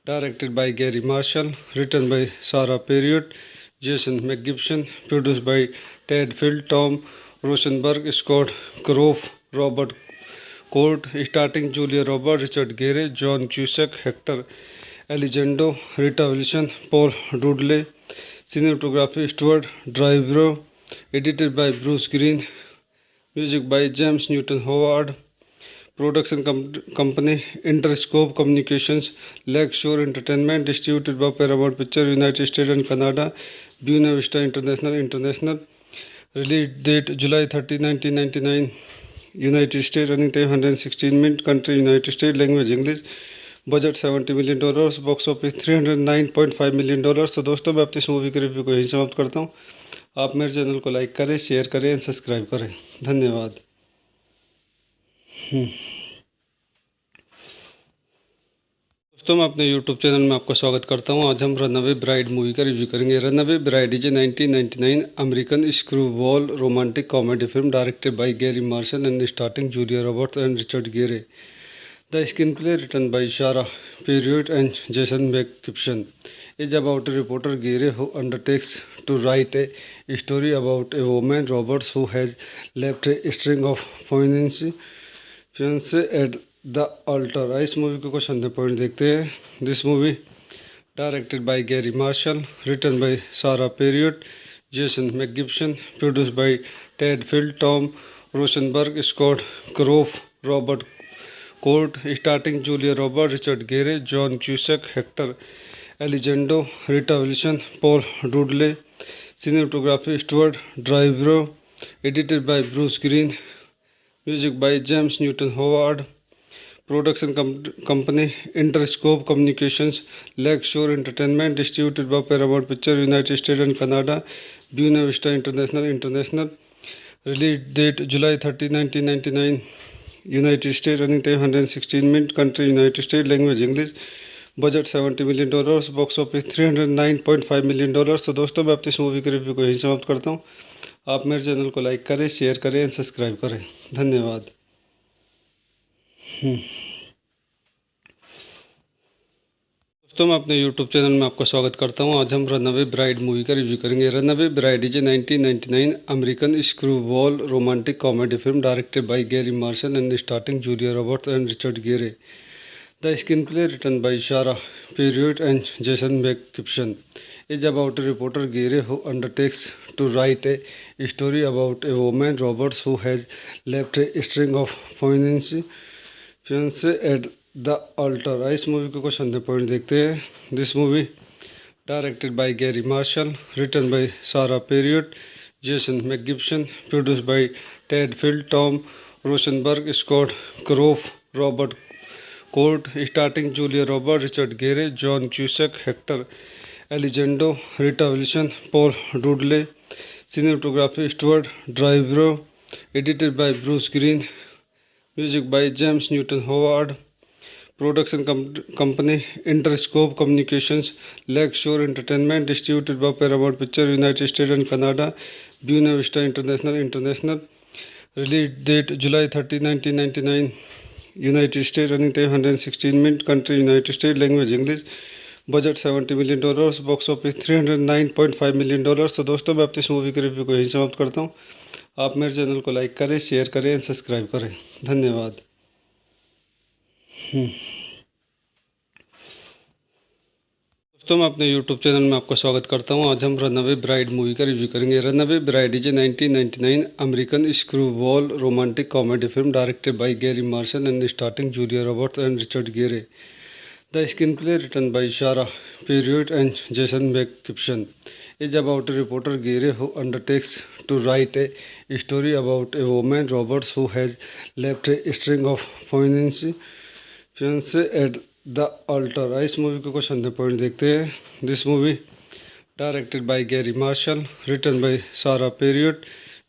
directed by Garry Marshall, written by Sara Parriott, Jason मैकगिब्सन, produced by Ted Field, Tom Rosenberg, Scott क्रोफ, Robert Cort, starting Julia Robert, Richard Gere, John Cusack, Hector Elizondo, Rita Wilson, Paul डुडले, cinematography Stuart Dryburgh, edited by Bruce Green, music by James Newton Howard, production company Interscope Communications, lake शोर Entertainment, distributed by Paramount picture, United States and Canada, Buena Vista International. Release date July 30, 1999, United States. Running time 116 minute. Country United States. Language English. Budget $70 million, box office $309.5 million. तो दोस्तों मैं अपनी इस movie के review को यहीं समाप्त करता हूँ। आप मेरे चैनल को लाइक करें, शेयर करें एंड सब्सक्राइब करें। धन्यवाद। दोस्तों मैं अपने यूट्यूब चैनल में आपका स्वागत करता हूं। आज हम रनअवे ब्राइड मूवी का रिव्यू करेंगे। Runaway bride is a 1999 American screwball romantic comedy film directed by Garry Marshall and starting Julia Roberts and Richard Gere. The screenplay written by Sara Parriott and Jason मैकगिब्सन is about a reporter Gary who undertakes to write a story about a woman Roberts who has left a string of fiancé at the altar। इस movie को कुछ अंदर point देखते हैं। This movie directed by Garry Marshall, written by Sara Parriott, Jason मैकगिब्सन, produced by Ted Field, Tom Rosenberg, Scott क्रोफ, Robert Cort, starting Julia Robert, Richard Gere, John Cusack, Hector Elizondo, Rita Wilson, Paul डुडले, cinematography Stuart Dryburgh, edited by Bruce Green, music by James Newton Howard, production company Interscope Communications, lake शोर Entertainment, distributed by Paramount picture, United States and Canada, Buena Vista International. Release date July 30, 1999, 1999 United States. Running time 116 minute. Country United States. Language English. Budget $70 million, box office $309.5 million. तो दोस्तों मैं अपनी इस movie के review को यहीं समाप्त करता हूँ। आप मेरे चैनल को लाइक करें, शेयर करें एंड सब्सक्राइब करें। धन्यवाद। Budget $70 million, box office $309.5 million. तो दोस्तों मैं अपनी इस मूवी के रिव्यू को यहीं समाप्त करता हूँ। आप मेरे चैनल को लाइक करें, शेयर करें एंड सब्सक्राइब करें। धन्यवाद। दोस्तों मैं अपने यूट्यूब चैनल में आपका स्वागत करता हूं। आज हम रनअवे ब्राइड मूवी का रिव्यू करेंगे। Runaway bride is a 1999 American screwball romantic comedy film directed by Garry Marshall and starting Julia Roberts and Richard Gere. The screenplay written by Sara Parriott and Jason मैकगिब्सन is about a reporter Gary who undertakes to write a story about a woman Roberts who has left a string of fiancé at the altar। इस movie को कुछ अंदर point देखते हैं। This movie directed by Garry Marshall, written by Sara Parriott, Jason मैकगिब्सन, produced by Ted Field, Tom Rosenberg, Scott क्रोफ, Robert Cort, starting Julia Robert, Richard Gere, John Cusack, Hector Elizondo, Rita Wilson, Paul डुडले, cinematography Stuart Dryburgh, edited by Bruce Green, music by James Newton Howard, production company Interscope Communications, lake शोर Entertainment, distributed by Paramount picture, United States and Canada, Buena Vista International. Release date July 30, 1999, United States. Running time 116 minute. Country United States. Language English. Budget $70 million, box office $309.5 million. तो दोस्तों मैं अपनी इस movie के review को यहीं समाप्त करता हूँ। आप मेरे चैनल को लाइक करें, शेयर करें एंड सब्सक्राइब करें। धन्यवाद। दोस्तों मैं अपने यूट्यूब चैनल में आपका स्वागत करता हूं। आज हम रनअवे ब्राइड मूवी का रिव्यू करेंगे। Runaway bride is a 1999 American screwball romantic comedy film directed by Garry Marshall and starting Julia Roberts and Richard Gere. The screenplay written by Sara Parriott and Jason मैकगिब्सन is about a reporter Gary who undertakes to write a story about a woman Roberts who has left a string of fiancé at the altar। इस movie को कुछ अंदर point देखते हैं। This movie directed by Garry Marshall, written by Sara Parriott,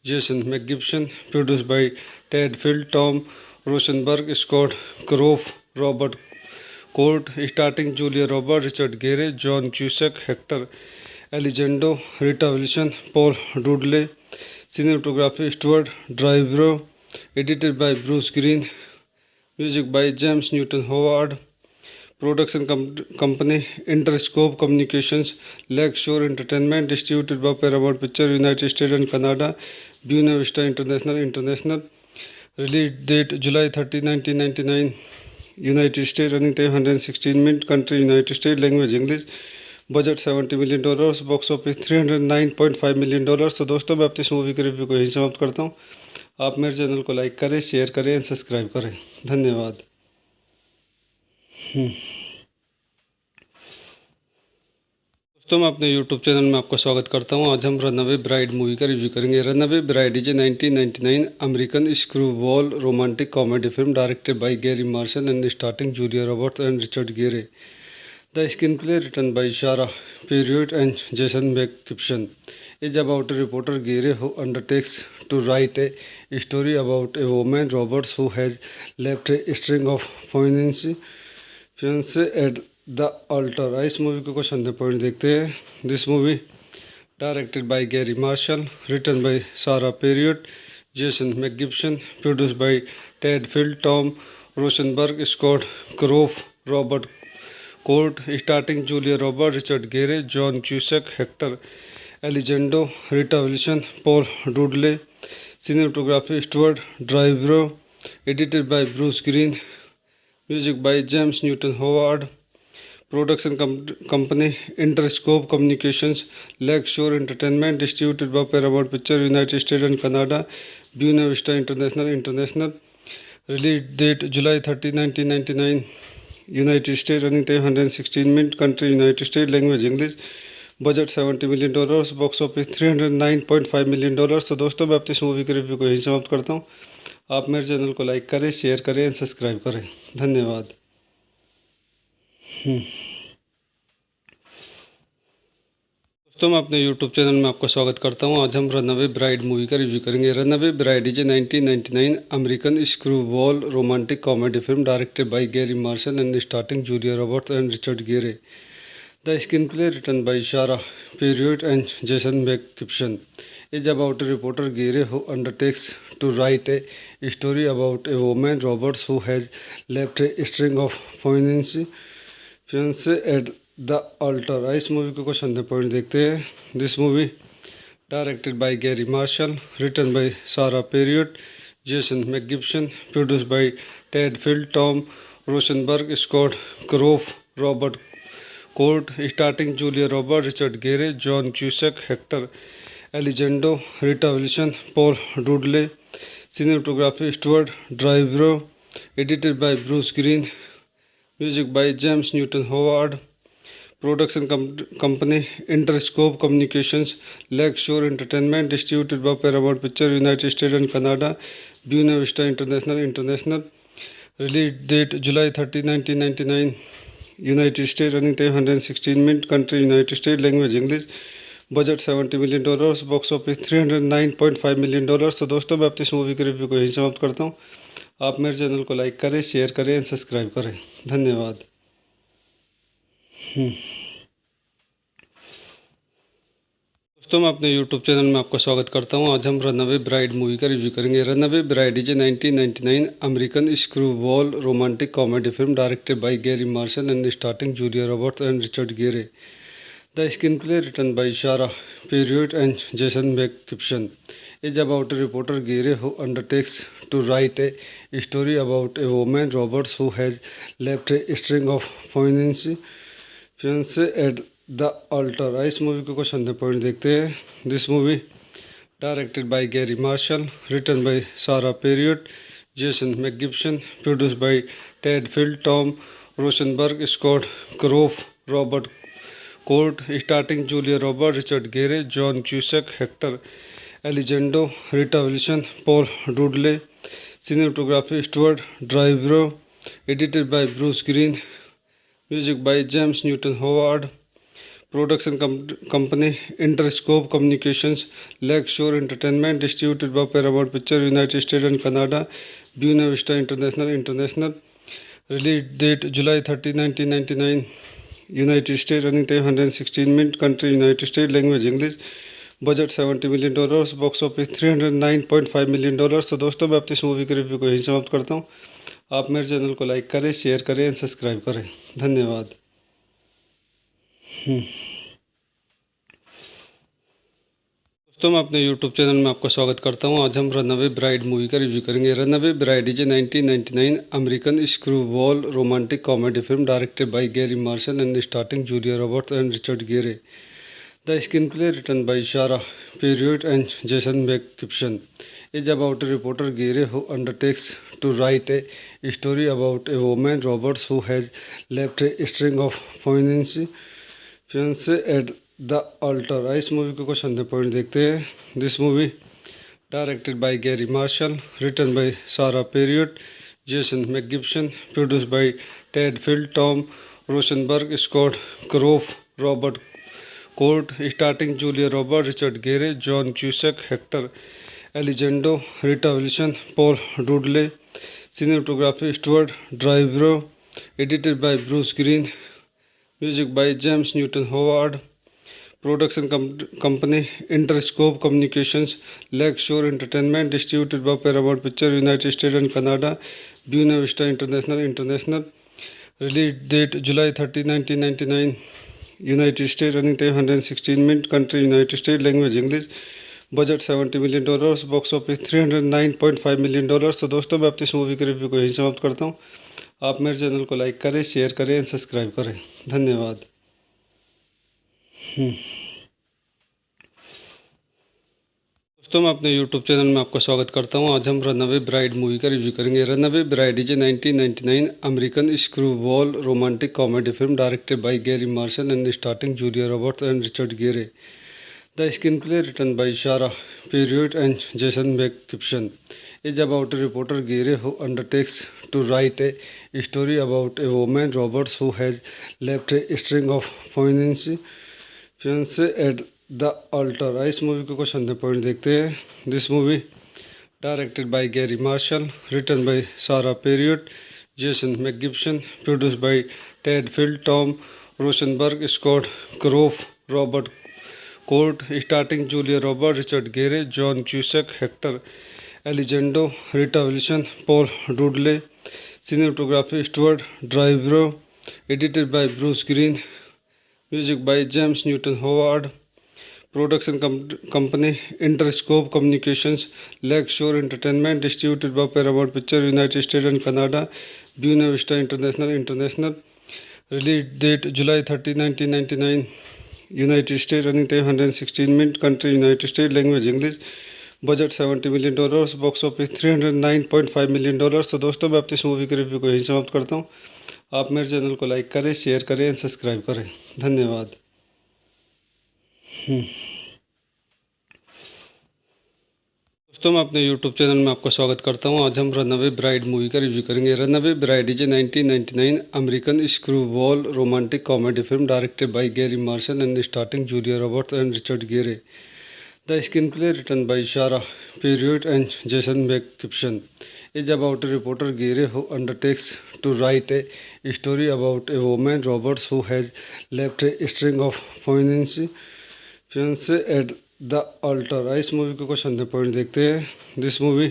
Jason मैकगिब्सन, produced by Ted Field, Tom Rosenberg, Scott क्रोफ, Robert Cort, starting Julia Robert, Richard Gere, John Cusack, Hector Elizondo, Rita Wilson, Paul डुडले। Cinematography Stuart Dryburgh, edited by Bruce Green, music by James Newton Howard. Production company Interscope Communications, lake शोर Entertainment, distributed by Paramount picture, United States and Canada, Buena Vista International. Release date July 30, 1999, United state, running time 116 minute, country United state, language English. Budget $70 million, box office $309.5 million. तो दोस्तों मैं अपनी इस movie के review को यहीं समाप्त करता हूँ। आप मेरे चैनल को लाइक करें, शेयर करें एंड सब्सक्राइब करें। धन्यवाद। दोस्तों मैं अपने यूट्यूब चैनल में आपका स्वागत करता हूं। आज हम रनअवे ब्राइड मूवी का रिव्यू करेंगे। Runaway bride is a 1999 American screwball romantic comedy film directed by Garry Marshall and starting Julia Roberts and Richard Gere. The screenplay written by Sara Parriott and Jason मैकगिब्सन is about a reporter Gary who undertakes to write a story about a woman Roberts who has left a string of fiancé at the altar। इस movie को कुछ अंदर point देखते हैं। This movie directed by Garry Marshall, written by Sara Parriott, Jason मैकगिब्सन, produced by Ted Field, Tom Rosenberg, Scott क्रोफ, Robert Cort, starting Julia Robert, Richard Gere, John Cusack, Hector Elizondo, Rita Wilson, Paul डुडले। Cinematography Stuart Dryburgh, edited by Bruce Green, music by James Newton Howard. Production company Interscope Communications, lake शोर Entertainment, distributed by Paramount picture, United States and Canada, Buena Vista International. Release date July 30, 1999, United States, running time 116 minute, country United States, language English. Budget $70 million, box office $309.5 million. तो दोस्तों मैं अपनी इस movie के review को यहीं समाप्त करता हूँ। आप मेरे चैनल को लाइक करें, शेयर करें एंड सब्सक्राइब करें। धन्यवाद। दोस्तों मैं अपने यूट्यूब चैनल में आपका स्वागत करता हूं। आज हम रनअवे ब्राइड मूवी का रिव्यू करेंगे। Runaway bride is a 1999 American screwball romantic comedy film directed by Garry Marshall and starting Julia Roberts and Richard Gere. The screenplay written by Sara Parriott and Jason मैकगिब्सन is about a reporter Gary who undertakes to write a story about a woman Roberts who has left a string of fiancé at the altar। इस movie को कुछ अंदर point देखते हैं। This movie directed by Garry Marshall, written by Sara Parriott, Jason मैकगिब्सन, produced by Ted Field, Tom Rosenberg, Scott क्रोफ, Robert Cort, starting Julia Robert, Richard Gere, John Cusack, Hector Elizondo, Rita Wilson, Paul डुडले। Cinematography Stuart Dryburgh, edited by Bruce Green, music by James Newton Howard. Production company Interscope Communications, lake शोर Entertainment, distributed by Paramount picture, United States and Canada, Buena Vista International. Release date July 30, 1999, United States, running time 116 minute, country United States, language English. Budget $70 million, box office $309.5 million. तो दोस्तों मैं अपनी इस movie के review को यहीं समाप्त करता हूँ। आप मेरे चैनल को लाइक करें, शेयर करें एंड सब्सक्राइब करें। धन्यवाद। दोस्तों मैं अपने YouTube चैनल में आपका स्वागत करता हूं। आज हम रनअवे ब्राइड मूवी का रिव्यू करेंगे। Runaway bride is a 1999 American screwball romantic comedy film directed by Garry Marshall and starting Julia Roberts and Richard Gere. The screenplay written by Sarah Perriott and Jason McGibson is about a reporter Gary who undertakes to write a story about a woman Roberts who has left a string of fiancé at the altar। इस movie को कुछ अंदर point देखते हैं। This movie directed by Garry Marshall, written by Sara Parriott, Jason मैकगिब्सन, produced by Ted Field, Tom Rosenberg, Scott क्रोफ, Robert Cort, starting Julia Robert, Richard Gere, John Cusack, Hector Elizondo, Rita Wilson, Paul डुडले, cinematography Stuart ड्राइवरो, edited by Bruce Green, music by James Newton Howard, production company Interscope Communications, lake शोर Entertainment, distributed by Paramount picture, United States and Canada, Buena Vista International. Release date July 30, 1999, United States, running time 116 minutes, country United States, language English, budget $70 million, box office $309.5 million। तो दोस्तों मैं अपनी इस movie के review को यहीं समाप्त करता हूँ। आप मेरे चैनल को लाइक करें, शेयर करें एंड सब्सक्राइब करें। धन्यवाद। दोस्तों मैं अपने YouTube चैनल में आपका स्वागत करता हूं। आज हम रनअवे ब्राइड मूवी का रिव्यू करेंगे। Runaway bride is a 1999 American screwball romantic comedy film directed by Garry Marshall and starting Julia Roberts and Richard Gere. The screenplay written by Sara Parriott and Jason मैकगिब्सन is about a reporter Gary who undertakes to write a story about a woman Roberts who has left a string of fiancé at the altar. इस movie को कुछ अंदर point देखते हैं। This movie directed by Garry Marshall, written by Sara Parriott, Jason मैकगिब्सन, produced by Ted Field, Tom Rosenberg, Scott क्रोफ, Robert Cort, starting Julia Robert, Richard Gere, John Cusack, Hector Elizondo, Rita Wilson, Paul डुडले, cinematography Stuart ड्राइवरो, edited by Bruce Green, music by James Newton Howard, production company Interscope Communications, lake शोर Entertainment, distributed by Paramount picture, United States and Canada, Buena Vista International. Release date July 30, 1999, United States, running time 116 minute, country United States, language English, budget $70 million, box office $309.5 million। तो दोस्तों मैं अपनी इस movie के review को यहीं समाप्त करता हूँ। आप मेरे चैनल को लाइक करें, शेयर करें एंड सब्सक्राइब करें। धन्यवाद। दोस्तों मैं अपने YouTube चैनल में आपका स्वागत करता हूं। आज हम रनअवे ब्राइड मूवी का रिव्यू करेंगे। Runaway bride is a 1999 American screwball romantic comedy film directed by Garry Marshall and starting Julia Roberts and Richard Gere. The screenplay written by Sara Parriott and Jason मैकगिब्सन is about a reporter Gary who undertakes to write a story about a woman Roberts who has left a string of fiancé at the altar. इस movie को कुछ अंदर point देखते हैं। This movie directed by Garry Marshall, written by Sara Parriott, Jason मैकगिब्सन, produced by Ted Field, Tom Rosenberg, Scott क्रोफ, Robert Cort, starting Julia Robert, Richard Gere, John Cusack, Hector Elizondo, Rita Wilson, Paul डुडले, cinematography Stuart ड्राइवरो, edited by Bruce Green, music by James Newton Howard, production company Interscope Communications, lake शोर Entertainment, distributed by Paramount picture, United States and Canada, Buena Vista International. Release date July 30, 1999, United States, running time 116 minute, country United States, language English, budget $70 million, box office $309.5 million। तो दोस्तों मैं अपनी इस movie के review को यहीं समाप्त करता हूँ। आप मेरे चैनल को लाइक करें, शेयर करें एंड सब्सक्राइब करें। धन्यवाद। दोस्तों मैं अपने YouTube चैनल में आपका स्वागत करता हूं। आज हम रनअवे ब्राइड मूवी का रिव्यू करेंगे। Runaway bride is a 1999 American screwball romantic comedy film directed by Garry Marshall and starting Julia Roberts and Richard Gere. The screenplay written by Sara Parriott and Jason मैकगिब्सन is about a reporter Gary who undertakes to write a story about a woman Roberts who has left a string of fiancé at the altar. इस movie के कुछ अंदर point देखते हैं। This movie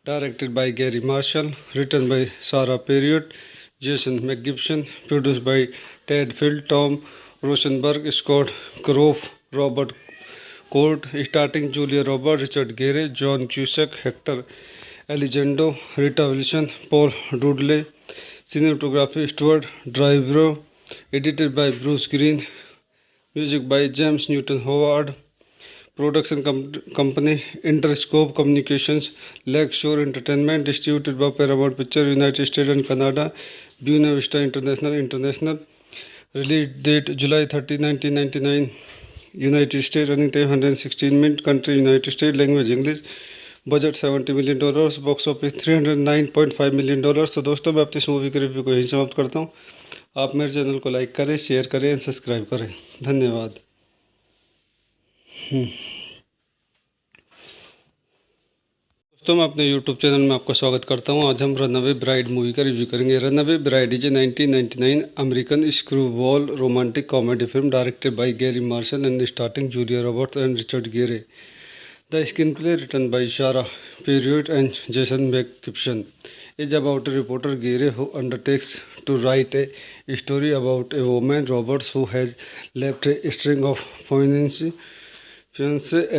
directed by Garry Marshall, written by Sara Parriott, Jason मैकगिब्सन, produced by Ted Field, Tom Rosenberg, Scott क्रोफ, Robert Cort, starting Julia Robert, Richard Gere, John Cusack, Hector Elizondo, Rita Wilson, Paul डुडले, cinematography Stuart Drybro, edited by Bruce Green, music by James Newton Howard, production company Interscope Communications, Lakeshore Entertainment, distributed by Paramount Pictures, United States and Canada, Buena Vista International, release date July 30, 1999, United States, running time 116 minutes, country United States, language English, budget $70 million, box office $309.5 million. तो दोस्तों मैं अपनी इस movie के review को यहीं समाप्त करता हूँ। आप मेरे चैनल को लाइक करें, शेयर करें एंड सब्सक्राइब करें। धन्यवाद। दोस्तों मैं अपने यूट्यूब चैनल में आपका स्वागत करता हूँ। आज हम रनअवे ब्राइड मूवी का रिव्यू करेंगे। Runaway bride is a 1999 American screwball romantic comedy film directed by Garry Marshall and starting Julia Roberts and Richard गेरे। The screenplay, written by Sarah Perriott and Jason McGibson, is about a reporter Gary who undertakes to write a story about a woman, Roberts, who has left a string of fiancé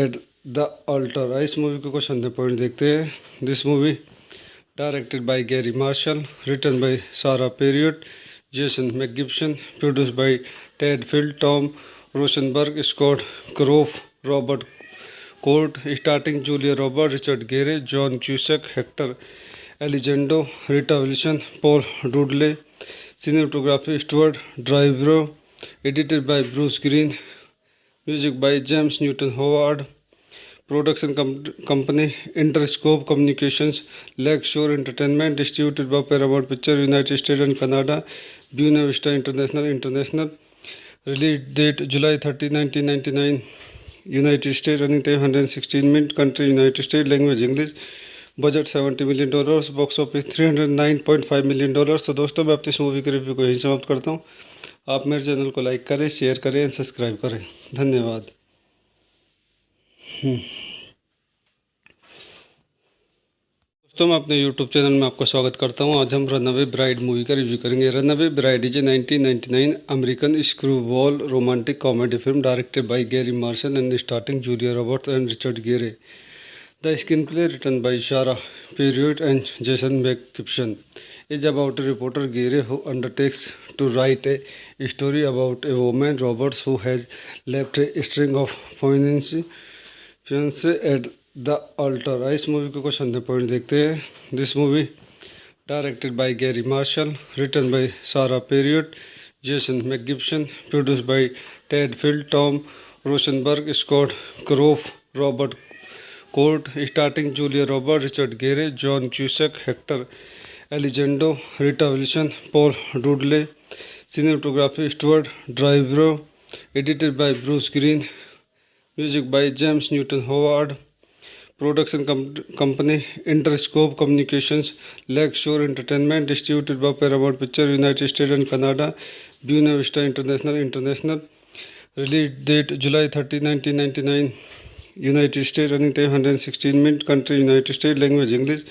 at the altar। इस movie को कुछ अंदर point देखते हैं। This movie directed by Garry Marshall, written by Sara Parriott, Jason मैकगिब्सन, produced by Ted Field, Tom Rosenberg, Scott क्रोफ, Robert Cort, starting Julia Robert, Richard Gere, John Cusack, Hector Elizondo, Rita Wilson, Paul डुडले, cinematography Stuart Drybro, edited by Bruce Green, music by James Newton Howard, production company Interscope Communications, Lakeshore Entertainment, distributed by Paramount Pictures, United States and Canada, Buena Vista International, release date July 30, 1999, United States, running time 116 minutes, country United States, language English, budget $70 million, box office $309.5 million. तो दोस्तों मैं अपनी इस movie के review को यहीं समाप्त करता हूँ। आप मेरे चैनल को लाइक करें, शेयर करें एंड सब्सक्राइब करें। धन्यवाद। दोस्तों मैं अपने यूट्यूब चैनल में आपका स्वागत करता हूं। आज हम रनअवे ब्राइड मूवी का रिव्यू करेंगे। Runaway bride is a 1999 American screwball romantic comedy film directed by Garry Marshall and starting Julia Roberts and Richard Gere. The screenplay, written by Sara Parriott and Jason McGibson, is about a reporter Gary who undertakes to write a story about a woman, Roberts, who has left a string of fiancé at the altar. इस movie को कुछ अंदर point देखते हैं। This movie directed by Garry Marshall, written by Sara Parriott, Jason मैकगिब्सन, produced by Ted Field, Tom Rosenberg, Scott क्रोफ, Robert Cort, starting Julia Robert, Richard Gere, John Cusack, Hector Elizondo, Rita Wilson, Paul डुडले, cinematography Stuart Drybro, edited by Bruce Green, music by James Newton Howard, production company Interscope Communications, Lakeshore Entertainment, distributed by Paramount Pictures, United States and Canada, Buena Vista International, release date July 30, 1999, United States, running time 116 minutes, country United States, language English,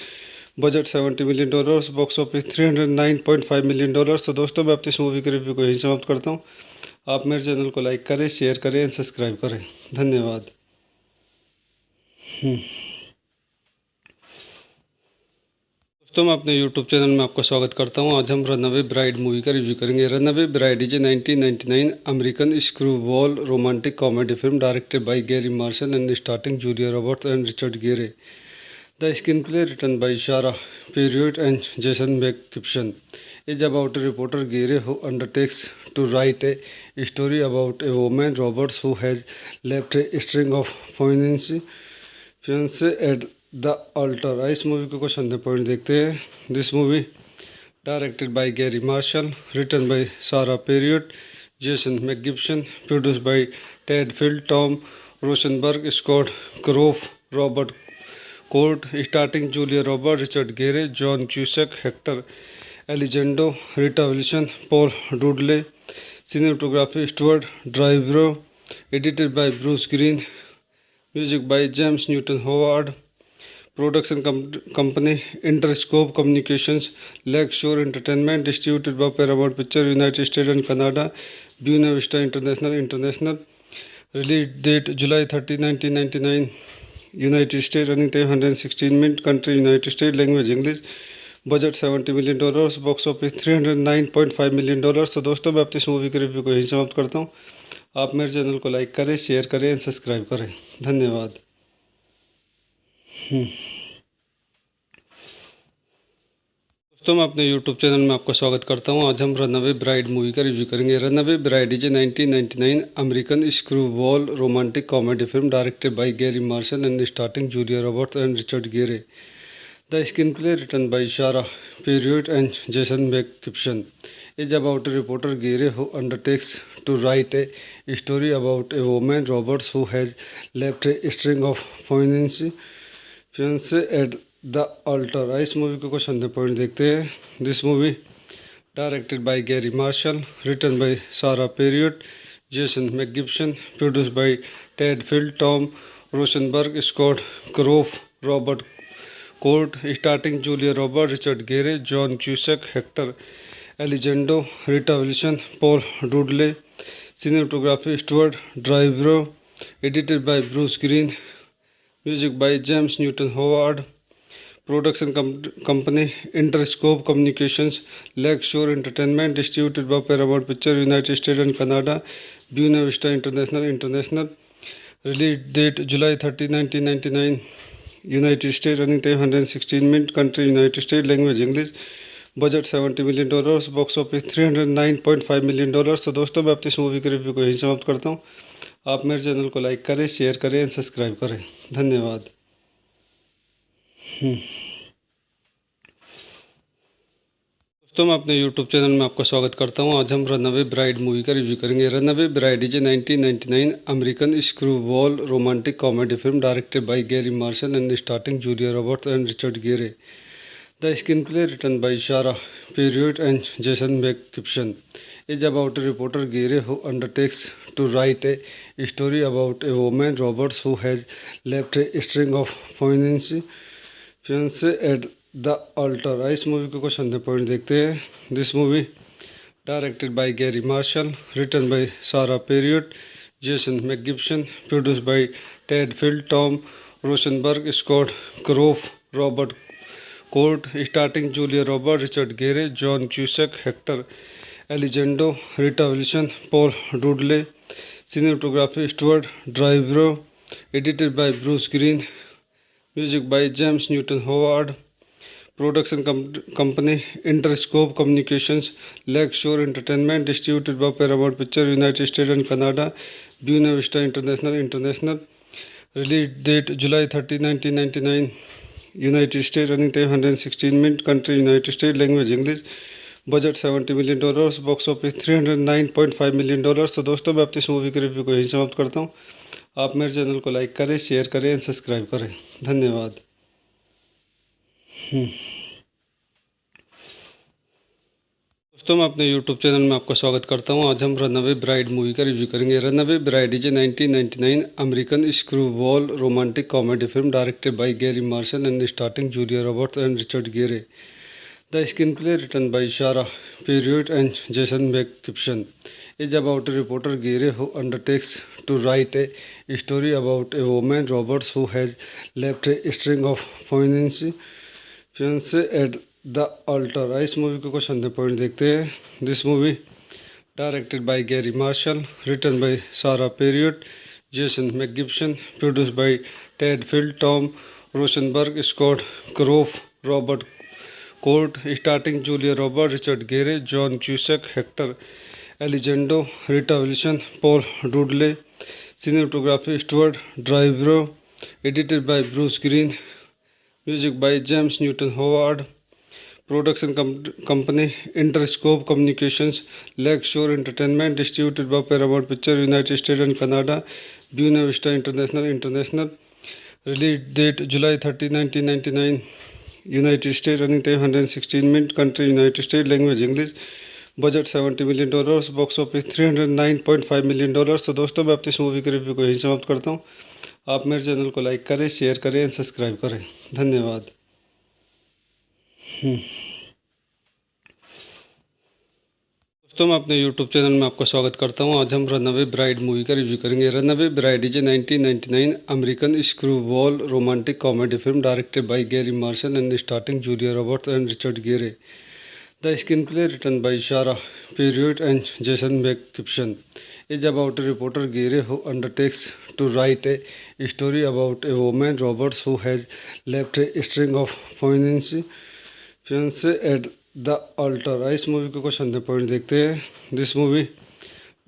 budget $70 million, box office $309.5 million. तो दोस्तों मैं अपनी इस movie के review को यहीं समाप्त करता हूँ। आप मेरे चैनल को लाइक करें, शेयर करें एंड सब्सक्राइब करें। धन्यवाद। दोस्तों मैं अपने यूट्यूब चैनल में आपका स्वागत करता हूं। आज हम रनअवे ब्राइड मूवी का रिव्यू करेंगे। Runaway bride is a 1999 American screwball romantic comedy film directed by Garry Marshall and starting Julia Roberts and Richard Gere. The screenplay, written by Sara Parriott and Jason मैकगिब्सन, is about a reporter Gary who undertakes to write a story about a woman, Roberts, who has left a string of fiancé at the altar. इस movie को कुछ अंदर point देखते हैं। This movie directed by Garry Marshall, written by Sara Parriott, Jason मैकगिब्सन, produced by Ted Field, Tom Rosenberg, Scott क्रोफ, Robert Cort, starting Julia Robert, Richard Gere, John Cusack, Hector Elizondo, Rita Wilson, Paul डुडले, cinematography Stuart Drybro, edited by Bruce Green, music by James Newton Howard. Production company Interscope Communications, lake शोर Entertainment, distributed by Paramount picture, United States and Canada, Buena Vista International. Release date July 30, 1999, United States. Running time 116 minute. Country United States. Language English. Budget $70 million. Box office $309.5 million. तो दोस्तों मैं अपनी इस movie के review को यहीं समाप्त करता हूँ। आप मेरे चैनल को लाइक करें, शेयर करें एंड सब्सक्राइब करें। धन्यवाद। दोस्तों मैं अपने यूट्यूब चैनल में आपका स्वागत करता हूं। आज हम रनअवे ब्राइड मूवी का रिव्यू करेंगे। Runaway bride is a 1999 American screwball romantic comedy film directed by Garry Marshall and starting Julia Roberts and Richard Gere. The screenplay written by Sara Parriott and Jason मैकगिब्सन is about a reporter Gere who undertakes to write a story about a woman Roberts who has left a string of fiancé at the altar। इस movie को कुछ अंदर point देखते हैं। This movie directed by Garry Marshall, written by Sara Parriott, Jason मैकगिब्सन, produced by Ted Field, Tom Rosenberg, Scott क्रोफ, Robert Cort, starting Julia Robert, Richard Gere, John Cusack, Hector Elizondo, Rita Wilson, Paul डुडले। Cinematography Stuart ड्राइवरो, edited by Bruce Green, music by James Newton Howard. Production company Interscope Communications, lake शोर Entertainment, distributed by Paramount picture, United States and Canada, Buena Vista International. Release date July 30, 1999, United States. Running time 116 minute. Country United States. Language English. Budget $70 million. Box office $309.5 million. तो दोस्तों मैं अपनी इस movie के review को यहीं समाप्त करता हूँ। आप मेरे चैनल को लाइक करें, शेयर करें एंड सब्सक्राइब करें। धन्यवाद। दोस्तों मैं अपने यूट्यूब चैनल में आपका स्वागत करता हूं। आज हम रनअवे ब्राइड मूवी का रिव्यू करेंगे। Runaway bride is a 1999 American screwball romantic comedy film directed by Garry Marshall and starting Julia Roberts and Richard Gere. The screenplay written by Sara Parriott and Jason मैकगिब्सन is about a reporter Gere who undertakes to write a story about a woman Roberts who has left a string of fiancé at the altar। इस movie को कुछ अंदर point देखते हैं। This movie directed by Garry Marshall, written by Sara Parriott, Jason मैकगिब्सन, produced by Ted Field, Tom Rosenberg, Scott क्रोफ, Robert Cort, starting Julia Robert, Richard Gere, John Cusack, Hector Elizondo, Rita Wilson, Paul डुडले। Cinematography Stuart ड्राइवरो, edited by Bruce Green, music by James Newton Howard. Production company Interscope Communications, lake शोर Entertainment, distributed by Paramount picture, United States and Canada, Buena Vista International. Release date July 30, 1999, United States. Running time 116 minute. Country United States. Language English. Budget $70 million. Box office $309.5 million. तो दोस्तों मैं अपनी इस movie के review को यहीं समाप्त करता हूँ। आप मेरे चैनल को लाइक करें, शेयर करें एंड सब्सक्राइब करें। धन्यवाद। दोस्तों मैं अपने यूट्यूब चैनल में आपका स्वागत करता हूं। आज हम रनअवे ब्राइड मूवी का रिव्यू करेंगे। Runaway bride is a 1999 American screwball romantic comedy film directed by Garry Marshall and starting Julia Roberts and Richard Gere. The screenplay written by Sara Parriott and Jason मैकगिब्सन is about a reporter Gere who undertakes to write a story about a woman Roberts who has left a string of fiancé at the altar। इस movie को कुछ अंदर point देखते हैं। This movie directed by Garry Marshall, written by Sara Parriott, Jason मैकगिब्सन, produced by Ted Field, Tom Rosenberg, Scott क्रोफ, Robert Cort, starting Julia Robert, Richard Gere, John Cusack, Hector Elizondo, Rita Wilson, Paul डुडले। Cinematography Stuart ड्राइवरो, edited by Bruce Green, music by James Newton Howard. Production company Interscope Communications, lake शोर Entertainment, distributed by Paramount picture, United States and Canada, Buena Vista International. Release date July 30, 1999, United States. Running time 116 minute. Country United States. Language English. Budget $70 million. Box office $309.5 million. तो दोस्तों मैं अपनी इस movie के review को यहीं समाप्त करता हूँ। आप मेरे चैनल को लाइक करें, शेयर करें एंड सब्सक्राइब करें। धन्यवाद। दोस्तों, मैं अपने यूट्यूब चैनल में आपका स्वागत करता हूं। आज हम रनअवे ब्राइड मूवी का रिव्यू करेंगे। Runaway bride is a 1999 American screwball romantic comedy film directed by Garry Marshall and starting Julia Roberts and Richard Gere. The screenplay written by Sarah Perriott and Jason McGibson is about a reporter Gary who undertakes to write a story about a woman Roberts who has left a string of fiancé at the altar। इस movie के कुछ अंदर point देखते हैं। This movie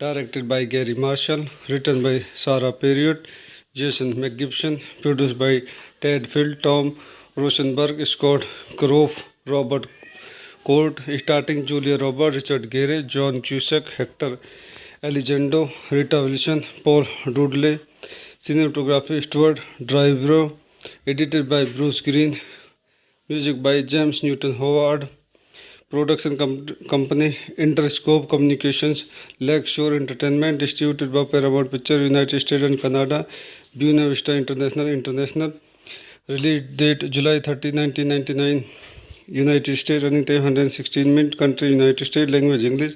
directed by Garry Marshall, written by Sara Parriott, Jason मैकगिब्सन, produced by Ted Field, Tom Rosenberg, Scott क्रोफ, Robert Cort, starting Julia Robert, Richard Gere, John Cusack, Hector Elizondo, Rita Wilson, Paul डूडले। Cinematography Stuart ड्राइवरो, edited by Bruce Green, music by James Newton Howard. Production company Interscope Communications, lake शोर Entertainment, distributed by Paramount picture, United States and Canada, Buena Vista International. Release date July 30, 1999, United state, running time 116 minute, country United state, language English,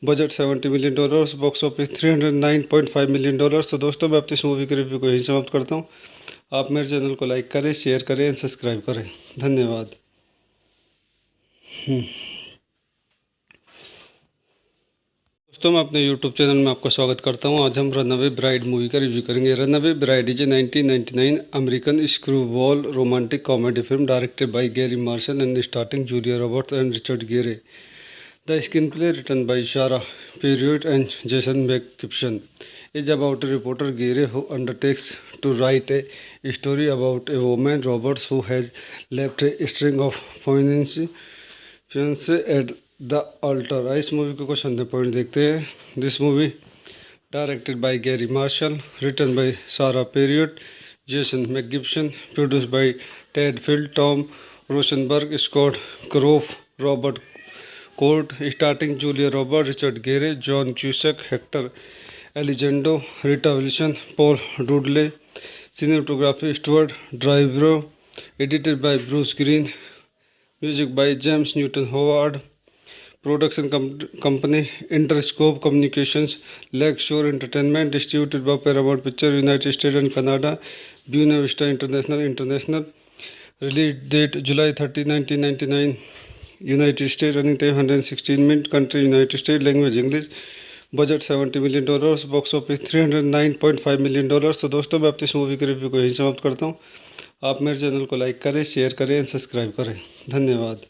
budget $70 million, box office $309.5 million. तो दोस्तों, मैं अपनी इस movie के review को यहीं समाप्त करता हूँ। आप मेरे चैनल को लाइक करें, शेयर करें एंड सब्सक्राइब करें। धन्यवाद। दोस्तों, मैं अपने यूट्यूब चैनल में आपका स्वागत करता हूं। आज हम रनअवे ब्राइड मूवी का रिव्यू करेंगे। Runaway bride is a 1999 American screwball romantic comedy film directed by Garry Marshall and starting Julia Roberts and Richard Gere. The screenplay written by Sarah Perriott and Jason McGibson is about a reporter Gary who undertakes to write a story about a woman Roberts who has left a string of fiancé at the altar. इस movie के कुछ अंदर point देखते हैं। This movie directed by Garry Marshall, written by Sara Parriott, Jason मैकगिब्सन, produced by Ted Field, Tom Rosenberg, Scott क्रोफ, Robert Cort, starting Julia Robert, Richard Gere, John Cusack, Hector Elizondo, Rita Wilson, Paul डूडले। Cinematography Stuart ड्राइवरो, edited by Bruce Green, music by James Newton Howard. Production company Interscope Communications, lake शोर Entertainment, distributed by Paramount picture, United States and Canada, Buena Vista International. Release date July 30, 1999, United States, running time 116 minute, country United States, language English, budget $70 million, box office $309.5 million. तो दोस्तों, मैं अपनी इस movie के review को यहीं समाप्त करता हूँ। आप मेरे चैनल को लाइक करें, शेयर करें एंड सब्सक्राइब करें। धन्यवाद।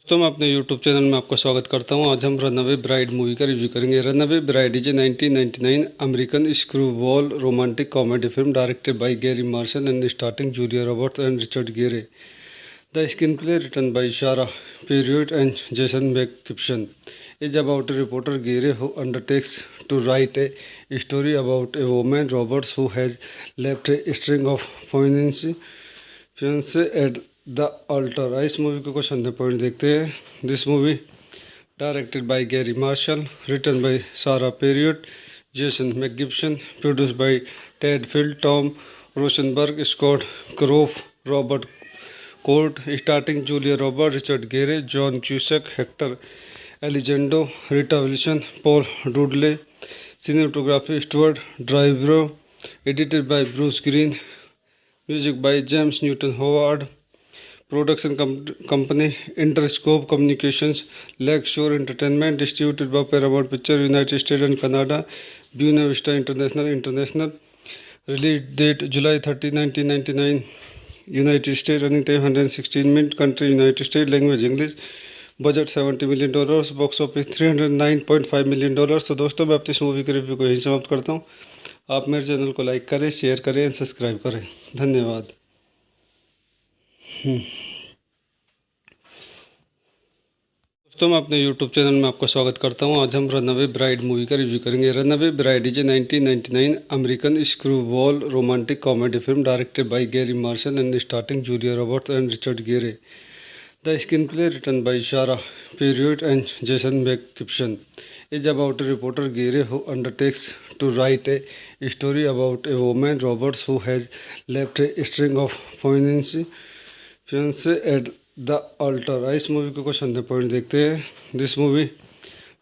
दोस्तों, मैं अपने यूट्यूब चैनल में आपका स्वागत करता हूं। आज हम रनअवे ब्राइड मूवी का रिव्यू करेंगे। Runaway bride is a 1999 American screwball romantic comedy film directed by Garry Marshall and starting Julia Roberts and Richard Gere. The screenplay written by Sarah Perriott and Jason McGibson is about a reporter Gary who undertakes to write a story about a woman Roberts who has left a string of fiancé at the altar. इस movie के कुछ अंदर point देखते हैं। This movie directed by Garry Marshall, written by Sara Parriott, Jason मैकगिब्सन, produced by Ted Field, Tom Rosenberg, Scott क्रोफ, Robert Cort, starting Julia Robert, Richard Gere, John Cusack, Hector Elizondo, Rita Wilson, Paul डूडले। Cinematography Stuart ड्राइवरो, edited by Bruce Green, music by James Newton Howard. Production company Interscope Communications, lake शोर Entertainment, distributed by Paramount picture, United States and Canada, Buena Vista International. Release date July 30, 1999, United States, running time 116 minute, country United States, language English, budget $70 million, box office $309.5 million. तो दोस्तों, मैं अपनी इस movie के review को यहीं समाप्त करता हूँ। आप मेरे चैनल को लाइक करें, शेयर करें एंड सब्सक्राइब करें। धन्यवाद। दोस्तों, मैं अपने यूट्यूब चैनल में आपका स्वागत करता हूं। आज हम रनअवे ब्राइड मूवी का रिव्यू करेंगे। Runaway bride is a 1999 American screwball romantic comedy film directed by Garry Marshall and starting Julia Roberts and Richard गेरे। The screenplay, written by Sarah Perriott and Jason McGibson, is about a reporter Gary who undertakes to write a story about a woman, Roberts, who has left a string of fiancé at the altar. इस movie को question दे point देखते हैं. This movie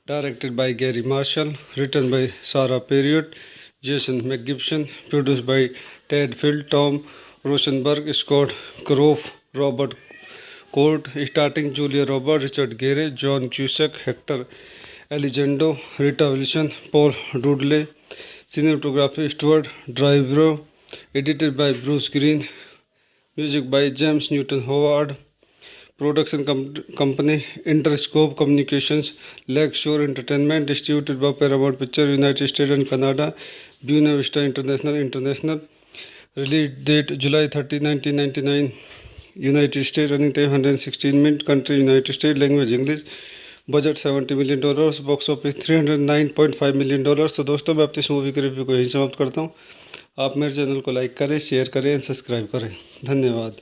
directed by Gary Marshall, written by Sarah Perriott, Jason McGibson, produced by Ted Field, Tom Rosenberg, Scott Kroff, Robert Court, starting Julia Roberts, Richard Gere, John Cusack, Hector Elizondo, Rita Wilson, Paul Dudley, cinematography Stuart Drybro, edited by Bruce Green, music by James Newton Howard, production company Interscope Communications, Lakeshore Entertainment, distributed by Paramount Pictures, United States and Canada, Buena Vista International, release date July 30, 1999, United States, running time 116 minutes, country United States, language English, budget $70 million, box office $309.5 million. तो दोस्तों मैं अपनी इस movie के review को यहीं समाप्त करता हूँ. आप मेरे चैनल को लाइक करें, शेयर करें एंड सब्सक्राइब करें. धन्यवाद.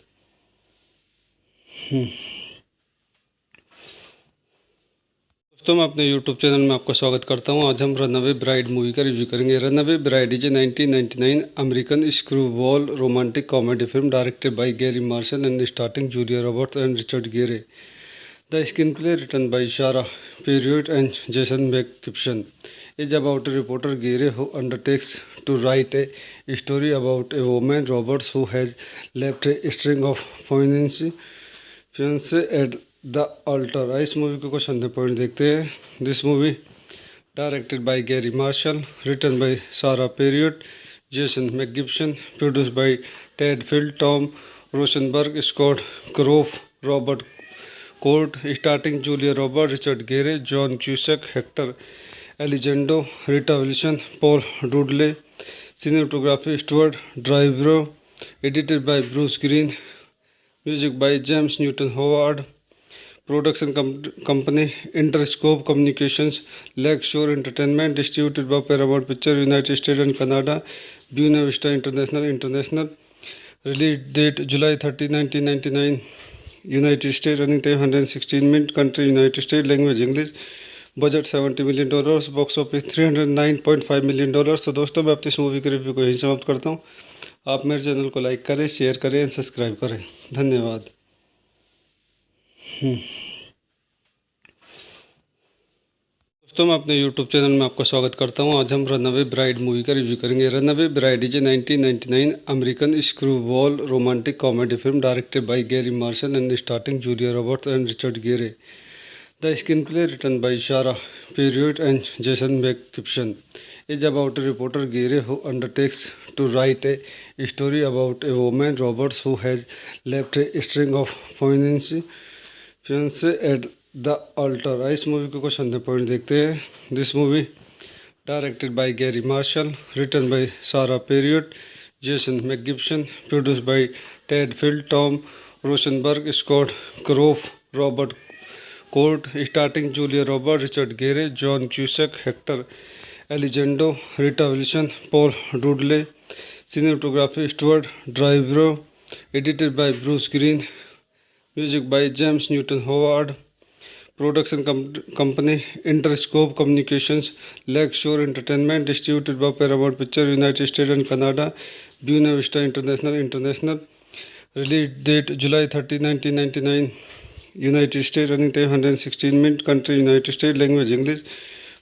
दोस्तों मैं अपने यूट्यूब चैनल में आपका स्वागत करता हूं. आज हम रनअवे ब्राइड मूवी का रिव्यू करेंगे. Runaway bride is a 1999 American screwball romantic comedy film directed by Garry Marshall and starting Julia Roberts and Richard Gere. The screenplay, written by Sara Parriott and Jason मैकगिब्सन, is about a reporter Gary who undertakes to write a story about a woman, Roberts, who has left a string of fiancé at the altar. इस movie को question दे point देखते हैं. This movie directed by Garry Marshall, written by Sara Parriott, Jason मैकगिब्सन, produced by Ted Field, Tom Rosenberg, Scott क्रोफ, Robert Cort, starting Julia Robert, Richard Gere, John Cusack, Hector Elizondo, Rita Wilson, Paul डुडले, cinematography Stuart Drybro, edited by Bruce Green, music by James Newton Howard, production company Interscope Communications, Lakeshore Entertainment, distributed by Paramount Pictures, United States and Canada, Buena Vista International, release date July 30, 1999, United States, running time 116 minutes, country United States, language English, budget $70 million, box office $309.5 million. तो दोस्तों मैं अपनी इस movie के review को यहीं समाप्त करता हूँ. आप मेरे चैनल को लाइक करें, शेयर करें एंड सब्सक्राइब करें. धन्यवाद. दोस्तों मैं अपने यूट्यूब चैनल में आपका स्वागत करता हूं. आज हम रनअवे ब्राइड मूवी का रिव्यू करेंगे. Runaway bride is a 1999 American screwball romantic comedy film directed by Garry Marshall and starting Julia Roberts and Richard गेरे. The screenplay, written by Sarah Perriott and Jason McGibson, is about a reporter Gary who undertakes to write a story about a woman, Roberts, who has left a string of fiancé at the altar. इस movie को question दे point देखते हैं. This movie directed by Garry Marshall, written by Sara Parriott, Jason मैकगिब्सन, produced by Ted Field, Tom Rosenberg, Scott क्रोफ, Robert Cort, starting Julia Robert, Richard Gere, John Cusack, Hector Elizondo, Rita Wilson, Paul डुडले, cinematography Stuart Drybro, edited by Bruce Green, music by James Newton Howard, production company Interscope Communications, Lakeshore Entertainment, distributed by Paramount Pictures, United States and Canada, Buena Vista International, release date July 30, 1999, United States, running time 116 minutes, country United States, language English,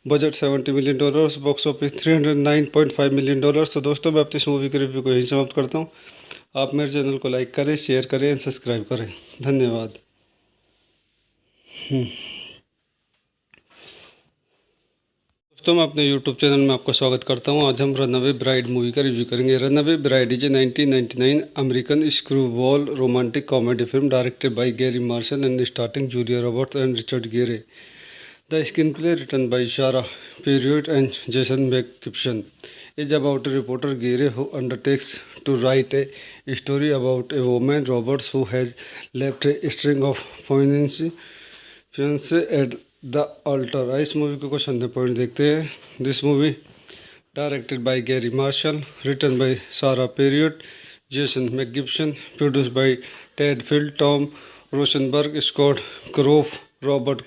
budget $70 million, box office $309.5 million. तो दोस्तों मैं अपनी इस movie के review को यहीं समाप्त करता हूँ. आप मेरे चैनल को लाइक करें, शेयर करें एंड सब्सक्राइब करें. धन्यवाद. दोस्तों मैं अपने यूट्यूब चैनल में आपका स्वागत करता हूं. आज हम रनअवे ब्राइड मूवी का रिव्यू करेंगे. Runaway bride is a 1999 American screwball romantic comedy film directed by Garry Marshall and starting Julia Roberts and Richard Gere. The screenplay, written by Sara Parriott and Jason मैकगिब्सन, is about a reporter Gary who undertakes to write a story about a woman, Roberts, who has left a string of fiancé at the altar. इस movie को question दे point देखते हैं. This movie directed by Garry Marshall, written by Sara Parriott, Jason मैकगिब्सन, produced by Ted Field, Tom Rosenberg, Scott Kroff, Robert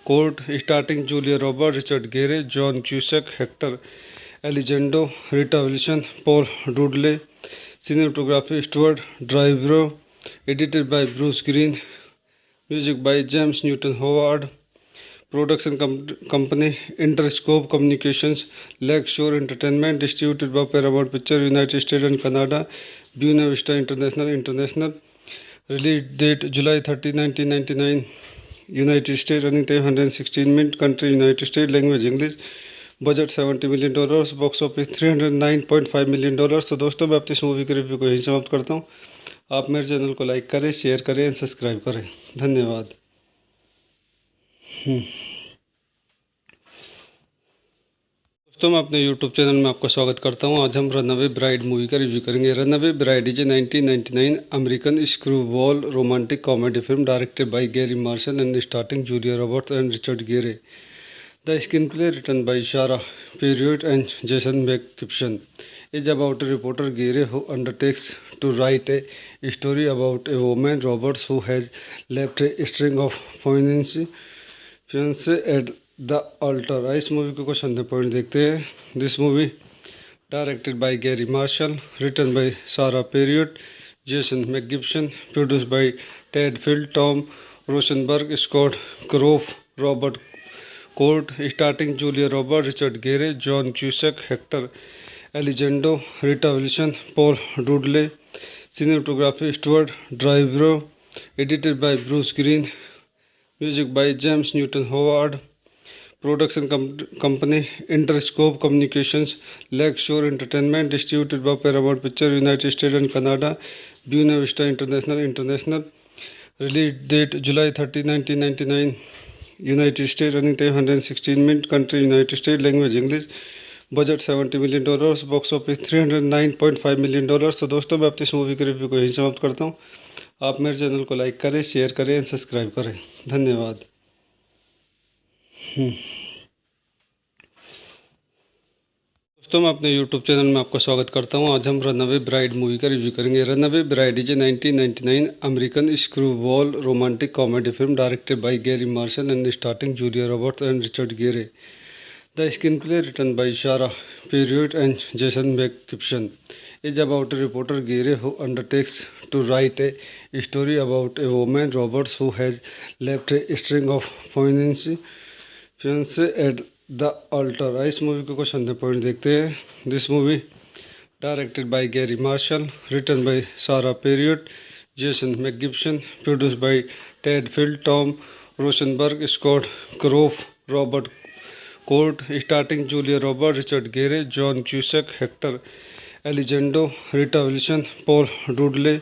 Court, starting Julia Roberts, Richard Gere, John Cusack, Hector Elizondo, Rita Wilson, Paul Dudley. Cinematography Stuart Drybro. Edited by Bruce Green. Music by James Newton Howard. Production company Interscope Communications. Lakeshore Entertainment. Distributed by Paramount Pictures, United States and Canada. Buena Vista International. Release date July 30, 1999. United States. Running time 116 minutes. Country United States. Language English. Budget $70 million, box office $309.5 million. तो दोस्तों मैं अपनी इस movie के review को यहीं समाप्त करता हूँ। आप मेरे चैनल को लाइक करें, शेयर करें एंड सब्सक्राइब करें। धन्यवाद। दोस्तों मैं अपने यूट्यूब चैनल में आपका स्वागत करता हूं। आज हम रनअवे ब्राइड मूवी का रिव्यू करेंगे। Runaway bride is a 1999 American screwball romantic comedy film directed by Garry Marshall and starting Julia Roberts and Richard गेरे। The screenplay, written by Sarah Perriott and Jason McGibson, is about a reporter Gere who undertakes to write a story about a woman, Roberts, who has left a string of fiancé at the altar। इस movie को कुछ अंदर point देखते हैं। This movie directed by Garry Marshall, written by Sara Parriott, Jason मैकगिब्सन, produced by Ted Field, Tom Rosenberg, Scott क्रोफ, Robert Cort, starting Julia Robert, Richard Gere, John Cusack, Hector Elizondo, Rita Wilson, Paul डुडले। Cinematography Stuart Dryburgh. Edited by Bruce Green. Music by James Newton Howard. Production company Interscope Communications, lake शोर Entertainment. Distributed by Paramount picture, United States and Canada. Buena Vista International. Release date July 30, 1999। United States. Running time 116 minutes. Country United States. Language English. Budget $70 million, box office $309.5 million. तो दोस्तों मैं अपनी इस movie के review को यहीं समाप्त करता हूँ। आप मेरे चैनल को लाइक करें, शेयर करें एंड सब्सक्राइब करें। धन्यवाद। दोस्तों मैं अपने यूट्यूब चैनल में आपका स्वागत करता हूं। आज हम रनअवे ब्राइड मूवी का रिव्यू करेंगे। Runaway bride is a 1999 American screwball romantic comedy film directed by Garry Marshall and starting Julia Roberts and Richard Gere. The screenplay, written by Sara Parriott and Jason मैकगिब्सन, is about a reporter Gere who undertakes to write a story about a woman, Roberts, who has left a string of fiancé at the altar। इस movie को कुछ अंदर point देखते हैं। This movie directed by Garry Marshall, written by Sara Parriott, Jason मैकगिब्सन, produced by Ted Field, Tom Rosenberg, Scott क्रोफ, Robert Cort, starting Julia Robert, Richard Gere, John Cusack, Hector Elizondo, Rita Wilson, Paul डुडले।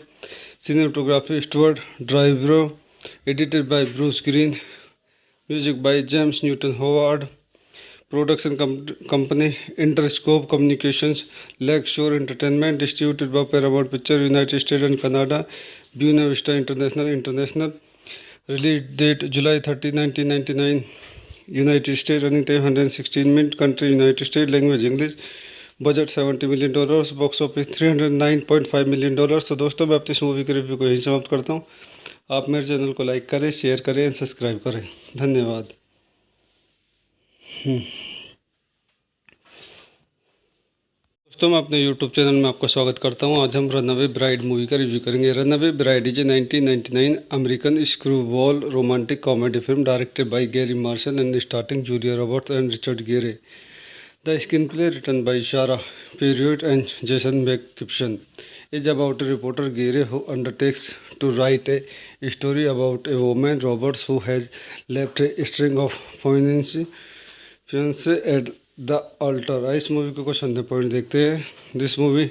Cinematography Stuart Dryburgh. Edited by Bruce Green. Music by James Newton Howard. Production company Interscope Communications, lake शोर Entertainment. Distributed by Paramount picture, United States and Canada. Buena Vista International. Release date July 30, 1999। United States. Running time 116 minute. Country United States. Language English. Budget $70 million, box office $309.5 million. तो दोस्तों मैं अपनी इस movie के review को यहीं समाप्त करता हूँ। आप मेरे चैनल को लाइक करें, शेयर करें एंड सब्सक्राइब करें। धन्यवाद। दोस्तों मैं अपने यूट्यूब चैनल में आपका स्वागत करता हूं। आज हम रनअवे ब्राइड मूवी का रिव्यू करेंगे। Runaway bride is a 1999 American screwball romantic comedy film directed by Garry Marshall and starting Julia Roberts and Richard Gere. The screenplay, written by Sara Parriott and Jason मैकगिब्सन, is about a reporter Gere who undertakes to write a story about a woman, Roberts, who has left a string of fiancé at the altar। इस movie को कुछ अंदर point देखते हैं। This movie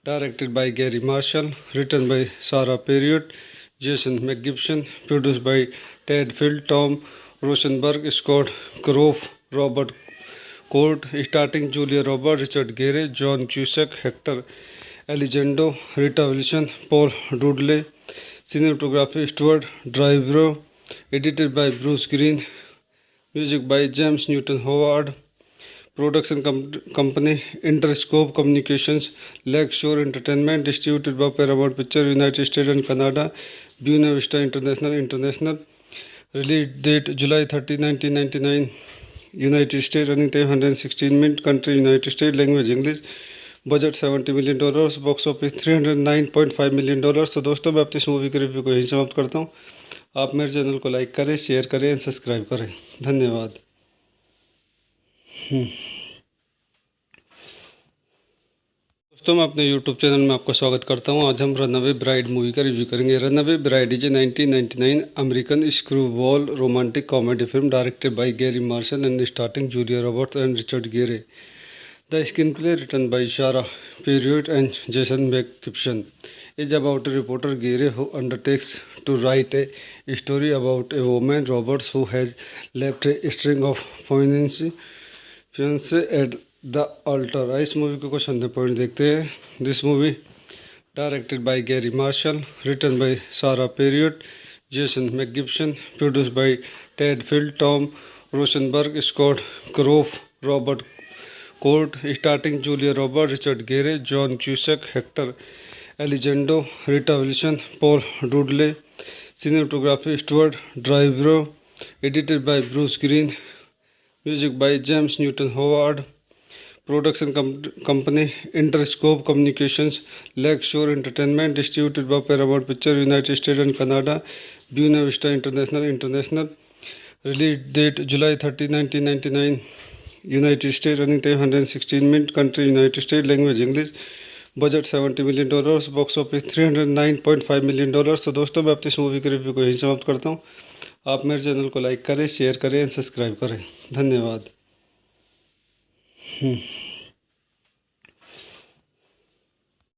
directed by Garry Marshall, written by Sara Parriott, Jason मैकगिब्सन, produced by Ted Field, Tom Rosenberg, Scott क्रोफ, Robert Cort, starting Julia Robert, Richard Gere, John Cusack, Hector Elizondo, Rita Wilson, Paul डुडले। Cinematography Stuart Dryburgh. Edited by Bruce Green. Music by James Newton Howard. Production company Interscope Communications, lake शोर Entertainment, distributed by Paramount picture, United States and Canada, Buena Vista International. Release date July 30, 1999, United States. Running time 116 minute. Country United States. Language English. Budget $70 million. Box office $309.5 million. तो दोस्तों, मैं अपनी इस movie के review को यहीं समाप्त करता हूँ। आप मेरे चैनल को लाइक करें, शेयर करें एंड सब्सक्राइब करें। धन्यवाद। दोस्तों, मैं अपने यूट्यूब चैनल में आपका स्वागत करता हूं। आज हम रनअवे ब्राइड मूवी का रिव्यू करेंगे। Runaway bride is a 1999 American screwball romantic comedy film directed by Garry Marshall and starting Julia Roberts and Richard Gere. The screenplay written by Sara Parriott and Jason मैकगिब्सन is about a reporter Gary who undertakes to write a story about a woman Roberts who has left a string of fiancé at the altar। इस movie को कुछ अंदर point देखते हैं। This movie directed by Garry Marshall, written by Sara Parriott, Jason मैकगिब्सन, produced by Ted Field, Tom Rosenberg, Scott क्रोफ, Robert Cort, starting Julia Robert, Richard Gere, John Cusack, Hector Elizondo, Rita Wilson, Paul डुडले। Cinematography Stuart Dryburgh, edited by Bruce Green, music by James Newton Howard. Production company Interscope Communications, lake शोर Entertainment, distributed by Paramount picture, United States and Canada, Buena Vista International. Release date July 30, 1999, United States. Running time 116 minute. Country United States. Language English. Budget $70 million. Box office $309.5 million. तो दोस्तों, मैं अपनी इस movie के review को यहीं समाप्त करता हूँ। आप मेरे चैनल को लाइक करें, शेयर करें एंड सब्सक्राइब करें। धन्यवाद।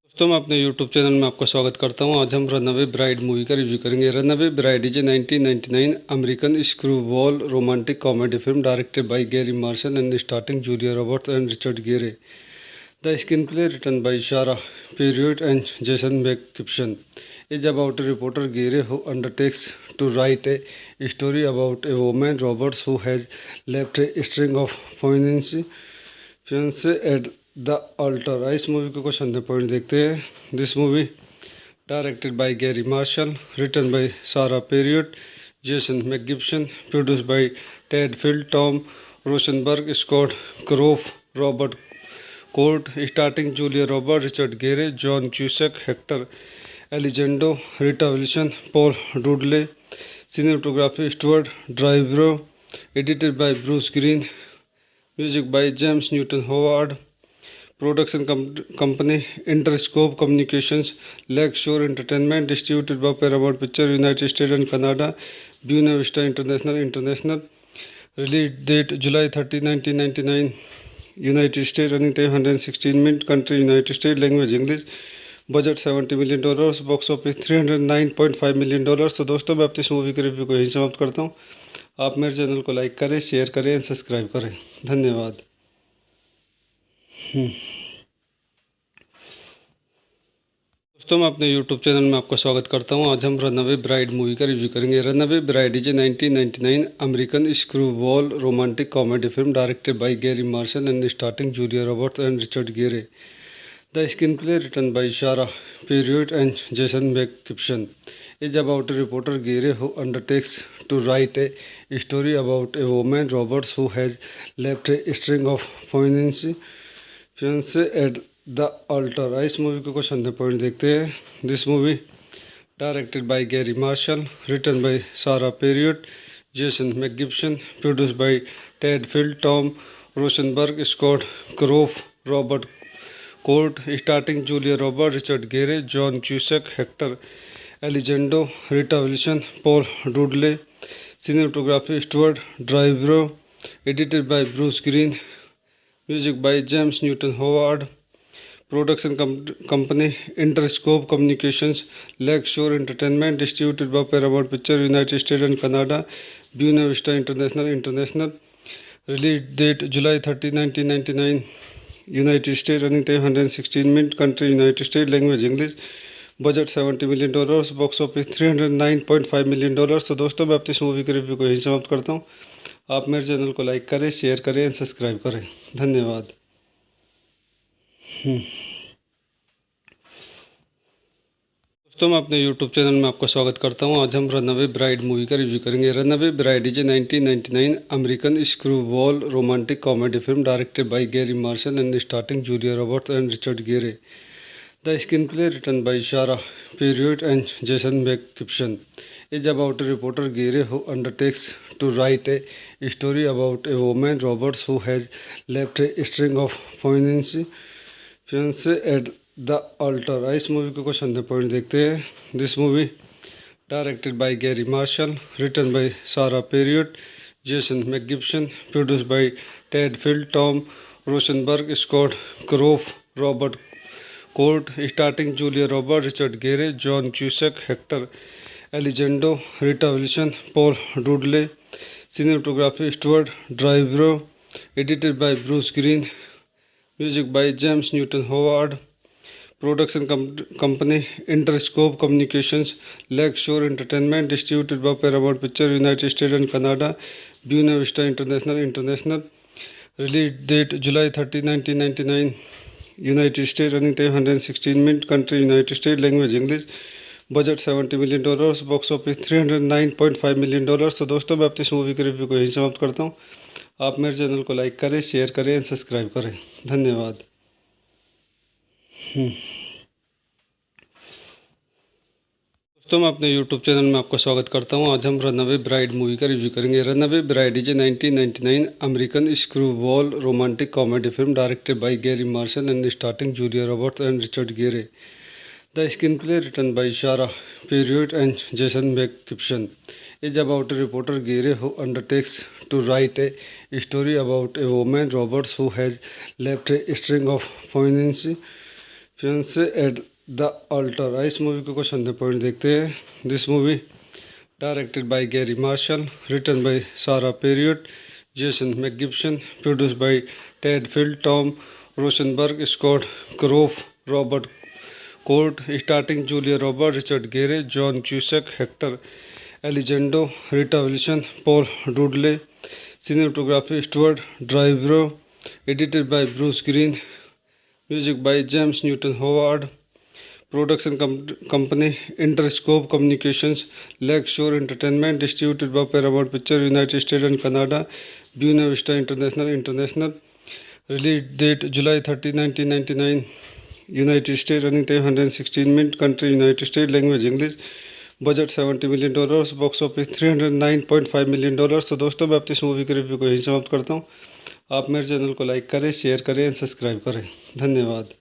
दोस्तों, मैं अपने यूट्यूब चैनल में आपका स्वागत करता हूं। आज हम रनअवे ब्राइड मूवी का रिव्यू करेंगे। Runaway bride is a 1999 American screwball romantic comedy film directed by Garry Marshall and starting Julia Roberts and Richard Gere. The screenplay written by Sara Parriott and Jason मैकगिब्सन is about a reporter Gary who undertakes to write a story about a woman Roberts who has left a string of fiancé at the altar। इस movie को कुछ अंदर point देखते हैं। This movie directed by Garry Marshall, written by Sara Parriott, Jason मैकगिब्सन, produced by Ted Field, Tom Rosenberg, Scott क्रोफ, Robert Cort, starting Julia Robert, Richard Gere, John Cusack, Hector Elizondo, Rita Wilson, Paul डुडले। Cinematography Stuart Dryburgh, edited by Bruce Green, music by James Newton Howard. Production company Interscope Communications, lake शोर Entertainment, distributed by Paramount picture, United States and Canada, Buena Vista International. Release date July 30, 1999, United States. Running time 116 minute. Country United States. Language English. Budget $70 million. Box office $309.5 million. तो दोस्तों, मैं अपनी इस movie के review को यहीं समाप्त करता हूँ। आप मेरे चैनल को लाइक करें, शेयर करें एंड सब्सक्राइब करें। धन्यवाद। दोस्तों, मैं अपने यूट्यूब चैनल में आपका स्वागत करता हूं। आज हम रनअवे ब्राइड मूवी का रिव्यू करेंगे। Runaway bride is a 1999 American screwball romantic comedy film directed by Garry Marshall and starting Julia Roberts and Richard Gere. The screenplay written by Sara Parriott and Jason मैकगिब्सन is about a reporter Gary who undertakes to write a story about a woman Roberts who has left a string of fiancé at the altar। इस movie को कुछ अंदर point देखते हैं। This movie directed by Garry Marshall, written by Sara Parriott, Jason मैकगिब्सन, produced by Ted Field, Tom Rosenberg, Scott क्रोफ, Robert Cort, starting Julia Robert, Richard Gere, John Cusack, Hector Elizondo, Rita Wilson, Paul डुडले। Cinematography Stuart Dryburgh, edited by Bruce Green, music by James Newton Howard. Production company Interscope Communications, lake शोर Entertainment, distributed by Paramount picture, United States and Canada, Buena Vista International. Release date July 30, 1999, United States. Running time 116 minute. Country United States. Language English. Budget $70 million. Box office $309.5 million. तो दोस्तों, मैं अपनी इस movie के review को यहीं समाप्त करता हूँ। आप मेरे चैनल को लाइक करें, शेयर करें एंड सब्सक्राइब करें। धन्यवाद। दोस्तों, मैं अपने यूट्यूब चैनल में आपका स्वागत करता हूं। आज हम रनअवे ब्राइड मूवी का रिव्यू करेंगे। Runaway bride is a 1999 American screwball romantic comedy film directed by Garry Marshall and starting Julia Roberts and Richard गेरे। The screenplay written by Sarah Perriott and Jason McGibson is about a reporter Gary who undertakes to write a story about a woman Roberts who has left a string of fiancé at the altar। इस movie को कुछ अंदर point देखते हैं। This movie directed by Garry Marshall, written by Sara Parriott, Jason मैकगिब्सन, produced by Ted Field, Tom Rosenberg, Scott क्रोफ, Robert Cort, starting Julia Robert, Richard Gere, John Cusack, Hector Elizondo, Rita Wilson, Paul डुडले। Cinematography Stuart ड्राइवरो, edited by Bruce Green, music by James Newton Howard. Production company Interscope Communications, lake शोर Entertainment, distributed by Paramount picture, United States and Canada, Buena Vista International. Release date July 30, 1999, United state. Running time 116 minute. Country United state. Language English. Budget $70 million. Box office $309.5 million. तो दोस्तों, मैं अपनी इस movie के review को यहीं समाप्त करता हूँ। आप मेरे चैनल को लाइक करें, शेयर करें एंड सब्सक्राइब करें। धन्यवाद। दोस्तों, मैं अपने यूट्यूब चैनल में आपका स्वागत करता हूं। आज हम रनअवे ब्राइड मूवी का रिव्यू करेंगे। Runaway bride is a 1999 American screwball romantic comedy film directed by Garry Marshall and starting Julia Roberts and Richard Gere. The screenplay written by Sara Parriott and Jason मैकगिब्सन is about a reporter Gary who undertakes to write a story about a woman Roberts who has left a string of fiancé at the altar। इस movie को कुछ अंदर point देखते हैं। This movie directed by Garry Marshall, written by Sara Parriott, Jason मैकगिब्सन, produced by Ted Field, Tom Rosenberg, Scott क्रोफ, Robert Cort, starting Julia Robert, Richard Gere, John Cusack, Hector Elizondo, Rita Wilson, Paul डुडले। Cinematography Stuart ड्राइवरो, edited by Bruce Green, music by James Newton Howard. Production company Interscope Communications, lake शोर Entertainment, distributed by Paramount picture, United States and Canada, Buena Vista International. Release date July 30, 1999, United state. Running time 116 minute. Country United state. Language English. Budget $70 million. Box office $309.5 million. तो दोस्तों, मैं अपनी इस movie के review को यहीं समाप्त करता हूँ। आप मेरे चैनल को लाइक करें, शेयर करें एंड सब्सक्राइब करें। धन्यवाद।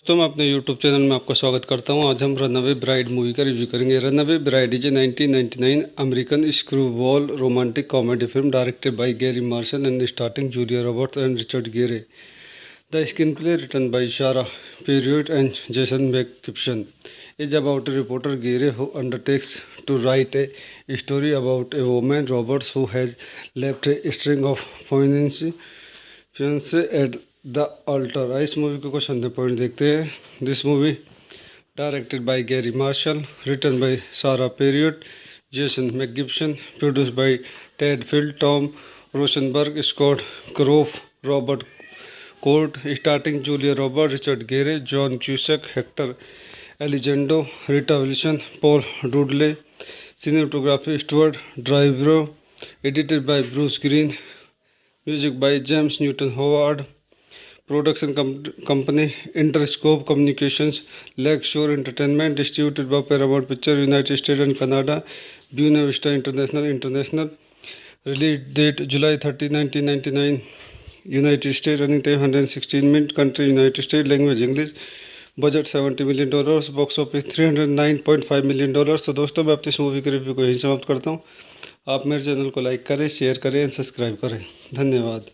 दोस्तों, मैं अपने यूट्यूब चैनल में आपका स्वागत करता हूं। आज हम रनअवे ब्राइड मूवी का रिव्यू करेंगे। Runaway bride is a 1999 American screwball romantic comedy film directed by Garry Marshall and starting Julia Roberts and Richard Gere. The screenplay written by Sara Parriott and Jason मैकगिब्सन is about a reporter Gary who undertakes to write a story about a woman Roberts who has left a string of fiancé at the altar। इस movie को कुछ अंदर point देखते हैं। This movie directed by Garry Marshall, written by Sara Parriott, Jason मैकगिब्सन, produced by Ted Field, Tom Rosenberg, Scott क्रोफ, Robert Cort, starting Julia Robert, Richard Gere, John Cusack, Hector Elizondo, Rita Wilson, Paul डुडले। Cinematography Stuart ड्राइवरो, edited by Bruce Green, music by James Newton Howard. Production company Interscope Communications, lake शोर Entertainment, distributed by Paramount picture, United States and Canada, Buena Vista International. Release date July 30, 1999, United state. Running time 116 minute. Country United state. Language English. Budget $70 million. Box office $309.5 million. तो दोस्तों, मैं अपनी इस movie के review को यहीं समाप्त करता हूँ। आप मेरे चैनल को लाइक करें, शेयर करें एंड सब्सक्राइब करें। धन्यवाद।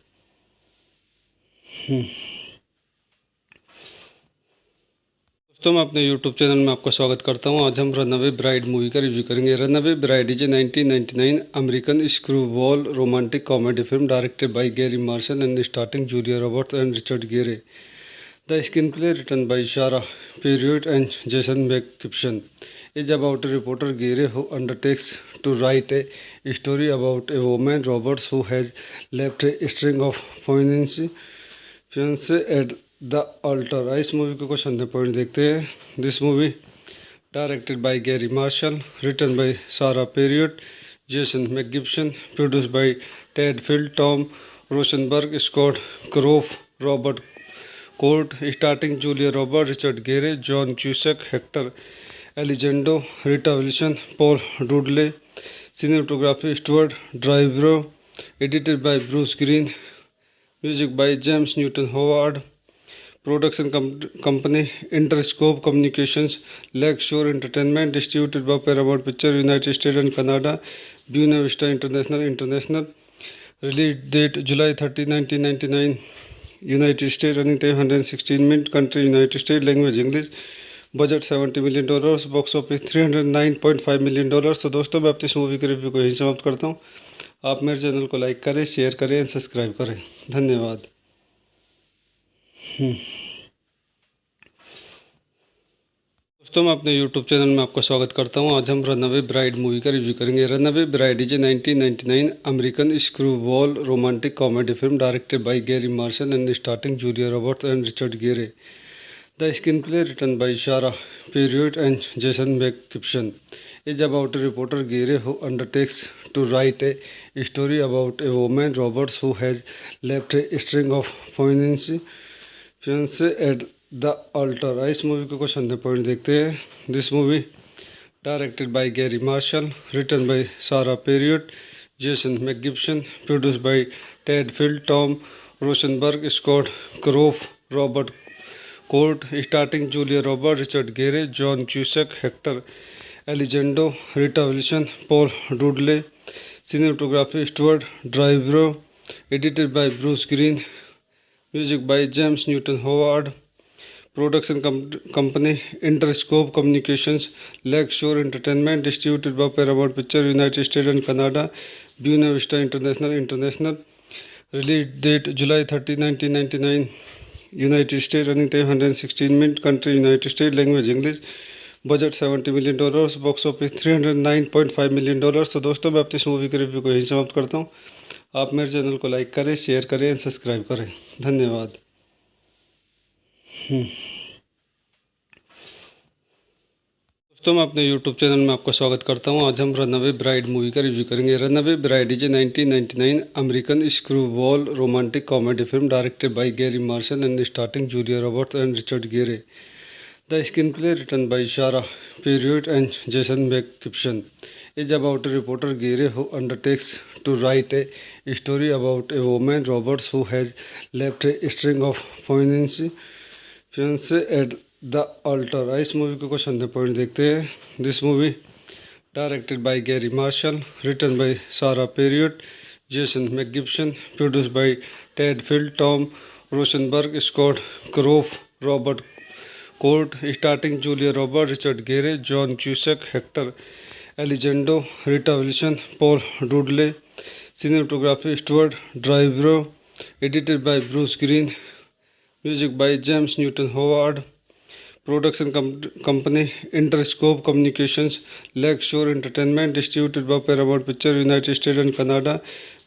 दोस्तों, मैं अपने यूट्यूब चैनल में आपका स्वागत करता हूं। आज हम रनअवे ब्राइड मूवी का रिव्यू करेंगे। Runaway bride is a 1999 American screwball romantic comedy film directed by Garry Marshall and starting Julia Roberts and Richard Gere. The screenplay written by Sara Parriott and Jason मैकगिब्सन is about a reporter Gary who undertakes to write a story about a woman Roberts who has left a string of fiancé at the altar. इस movie के कुछ अंदर point देखते हैं. This movie directed by Gary Marshall, written by Sarah Perriott, Jason McGibson, produced by Ted Field, Tom Rosenberg, Scott Kroff, Robert Court, starting Julia Roberts, Richard Gere, John Cusack, Hector Elizondo, Rita Wilson, Paul Dudley, cinematography Stuart Drybro, edited by Bruce Green, music by James Newton Howard, production company Interscope Communications, Lakeshore Entertainment, distributed by Paramount Pictures, United States and Canada, Buena Vista International, release date July 30, 1999, United States, running time 116 minutes, country United States, language English, budget $70 million, box office $309.5 million. तो दोस्तों मैं अपनी इस movie के review को यहीं समाप्त करता हूँ. आप मेरे चैनल को लाइक करें, शेयर करें एंड सब्सक्राइब करें. धन्यवाद. दोस्तों मैं अपने YouTube चैनल में आपका स्वागत करता हूं. आज हम रनअवे ब्राइड मूवी का रिव्यू करेंगे. Runaway bride is a 1999 American screwball romantic comedy film directed by Garry Marshall and starting Julia Roberts and Richard Gere. The screenplay written by Sara Parriott and Jason मैकगिब्सन is about a reporter Gere who undertakes to write a story about a woman Roberts who has left a string of fiancé at the altar. इस movie के कुछ अंदर point देखते हैं. This movie directed by Garry Marshall, written by Sara Parriott, Jason मैकगिब्सन, produced by Ted Field, Tom Rosenberg, Scott क्रोफ, Robert Cort, starting Julia Robert, Richard Gere, John Cusack, Hector Elizondo, Rita Wilson, Paul डुडले, cinematography Stuart Drybro, edited by Bruce Green, music by James Newton Howard, production company Interscope Communications, Lakeshore Entertainment, distributed by Paramount Pictures, United States and Canada, Buena Vista International, release date July 30, 1999, United States, running time 116 minutes, country United States, language English, budget $70 million, box office $309.5 million. तो दोस्तों मैं अपनी इस movie के review को यहीं समाप्त करता हूँ. आप मेरे चैनल को लाइक करें, शेयर करें एंड सब्सक्राइब करें. धन्यवाद. दोस्तों मैं अपने YouTube चैनल में आपका स्वागत करता हूं. आज हम रनअवे ब्राइड मूवी का रिव्यू करेंगे. Runaway bride is a 1999 American screwball romantic comedy film directed by Garry Marshall and starting Julia Roberts and Richard गेरे. The screenplay written by Sarah Perriott and Jason McGibson is about a reporter Gere who undertakes to write a story about a woman Roberts who has left a string of fiancé at the altar. इस movie के कुछ अंदर point देखते हैं. This movie directed by Garry Marshall, written by Sara Parriott, Jason मैकगिब्सन, produced by Ted Field, Tom Rosenberg, Scott क्रोफ, Robert Cort, starting Julia Robert, Richard Gere, John Cusack, Hector Elizondo, Rita Wilson, Paul डुडले, cinematography Stuart Drybro, edited by Bruce Green, music by James Newton Howard, production company Interscope Communications, Lakeshore Entertainment, distributed by Paramount Pictures, United States and Canada,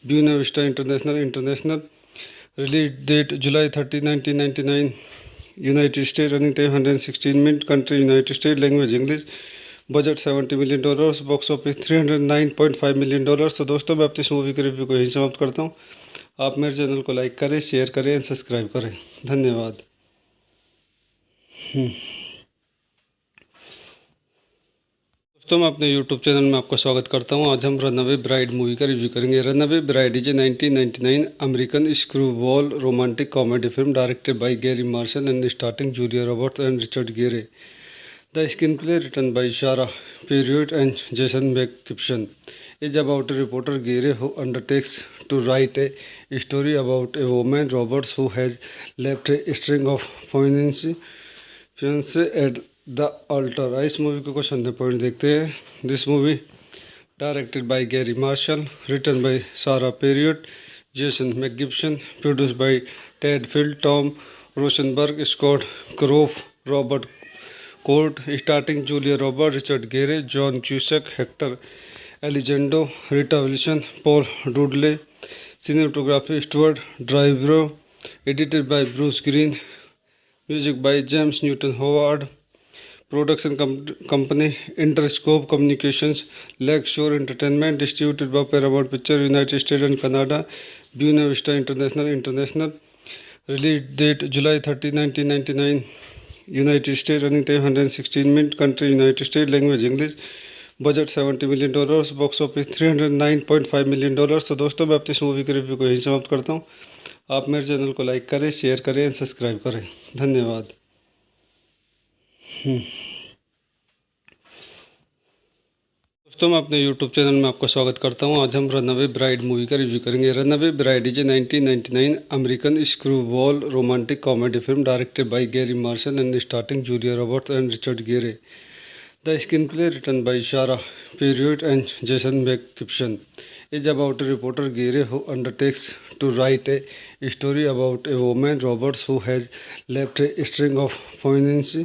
Buena Vista International, release date July 30, 1999, United States, running time 116 minutes, country United States, language English, budget $70 million, box office $309.5 million. तो दोस्तों मैं अपनी इस movie के review को यहीं समाप्त करता हूँ. आप मेरे चैनल को लाइक करें, शेयर करें एंड सब्सक्राइब करें. धन्यवाद. दोस्तों मैं अपने YouTube चैनल में आपका स्वागत करता हूं. आज हम रनअवे ब्राइड मूवी का रिव्यू करेंगे. Runaway bride is a 1999 American screwball romantic comedy film directed by Garry Marshall and starting Julia Roberts and Richard Gere. The screenplay written by Sara Parriott and Jason मैकगिब्सन is about a reporter Gere who undertakes to write a story about a woman Roberts who has left a string of fiancé at the altar. इस movie के कुछ अंदर point देखते हैं. This movie directed by Garry Marshall, written by Sara Parriott, Jason मैकगिब्सन, produced by Ted Field, Tom Rosenberg, Scott क्रोफ, Robert Court, starting Julia Roberts, Richard Gere, John Cusack, Hector Elizondo, Rita Wilson, Paul Dudley. Cinematography Stuart Drybro. Edited by Bruce Green. Music by James Newton Howard. Production company Interscope Communications. Lakeshore Entertainment. Distributed by Paramount Pictures, United States and Canada. Buena Vista International. Release date July 30, 1999. United States. Running time 116 minutes. Country United States. Language English. Budget $70 million, box office $309.5 million. तो दोस्तों मैं अपनी इस movie के review को यहीं समाप्त करता हूँ। आप मेरे चैनल को लाइक करें, शेयर करें एंड सब्सक्राइब करें। धन्यवाद। दोस्तों मैं अपने यूट्यूब चैनल में आपका स्वागत करता हूं। आज हम रनअवे ब्राइड मूवी का रिव्यू करेंगे। Runaway bride is a 1999 American screwball romantic comedy film directed by Garry Marshall and starting Julia Roberts and Richard Gere. The screenplay written by Sarah Perriott and Jason McGibson is about a reporter Gere who undertakes to write a story about a woman Roberts who has left a string of fiancé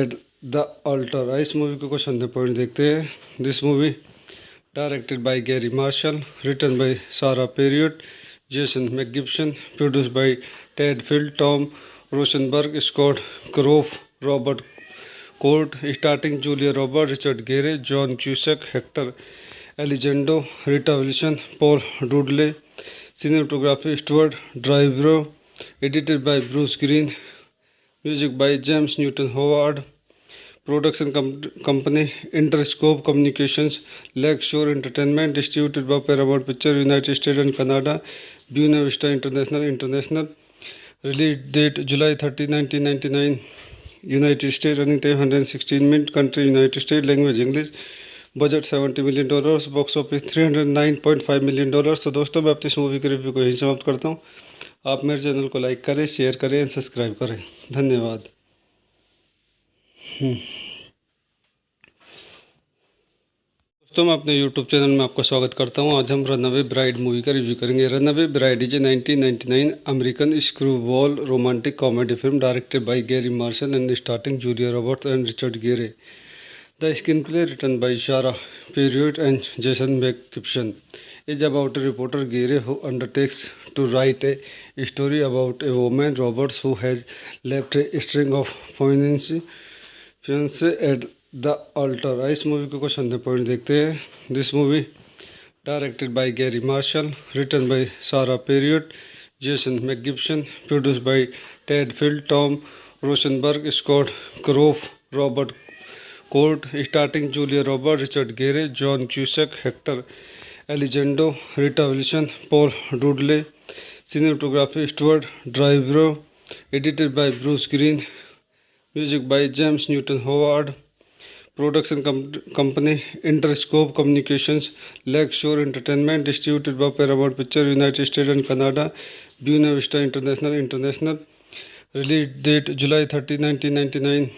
at the altar। इस movie को कुछ अंदर point देखते हैं। This movie directed by Garry Marshall, written by Sara Parriott, Jason मैकगिब्सन, produced by Ted Field, Tom Rosenberg, Scott क्रोफ, Robert Cort, starting Julia Robert, Richard Gere, John Cusack, Hector Elizondo, Rita Wilson, Paul डुडले। Cinematography Stuart Dryburgh. Edited by Bruce Green. Music by James Newton Howard. Production company Interscope Communications, lake शोर Entertainment. Distributed by Paramount picture, United States and Canada. Buena Vista International. Release date July 30, 1999। United state. Running time 116 minute. Country United state. Language English. Budget $70 million, box office $309.5 million. तो दोस्तों मैं अपनी इस movie के review को यहीं समाप्त करता हूँ। आप मेरे चैनल को लाइक करें, शेयर करें एंड सब्सक्राइब करें। धन्यवाद। दोस्तों मैं अपने यूट्यूब चैनल में आपका स्वागत करता हूं। आज हम रनअवे ब्राइड मूवी का रिव्यू करेंगे। Runaway bride is a 1999 American screwball romantic comedy film directed by Garry Marshall and starting Julia Roberts and Richard Gere. The screenplay written by Sara Parriott and Jason मैकगिब्सन is about a reporter Gere who undertakes to write a story about a woman Roberts who has left a string of fiancé at the altar। इस movie को कुछ अंदर point देखते हैं। This movie directed by Garry Marshall, written by Sara Parriott, Jason मैकगिब्सन, produced by Ted Field, Tom Rosenberg, Scott क्रोफ, Robert Cort, starting Julia Robert, Richard Gere, John Cusack, Hector Elizondo, Rita Wilson, Paul डुडले। Cinematography Stuart Dryburgh. Edited by Bruce Green. Music by James Newton Howard. Production company Interscope Communications, lake शोर Entertainment. Distributed by Paramount picture, United States and Canada. Buena Vista International. Release date July 30, 1999।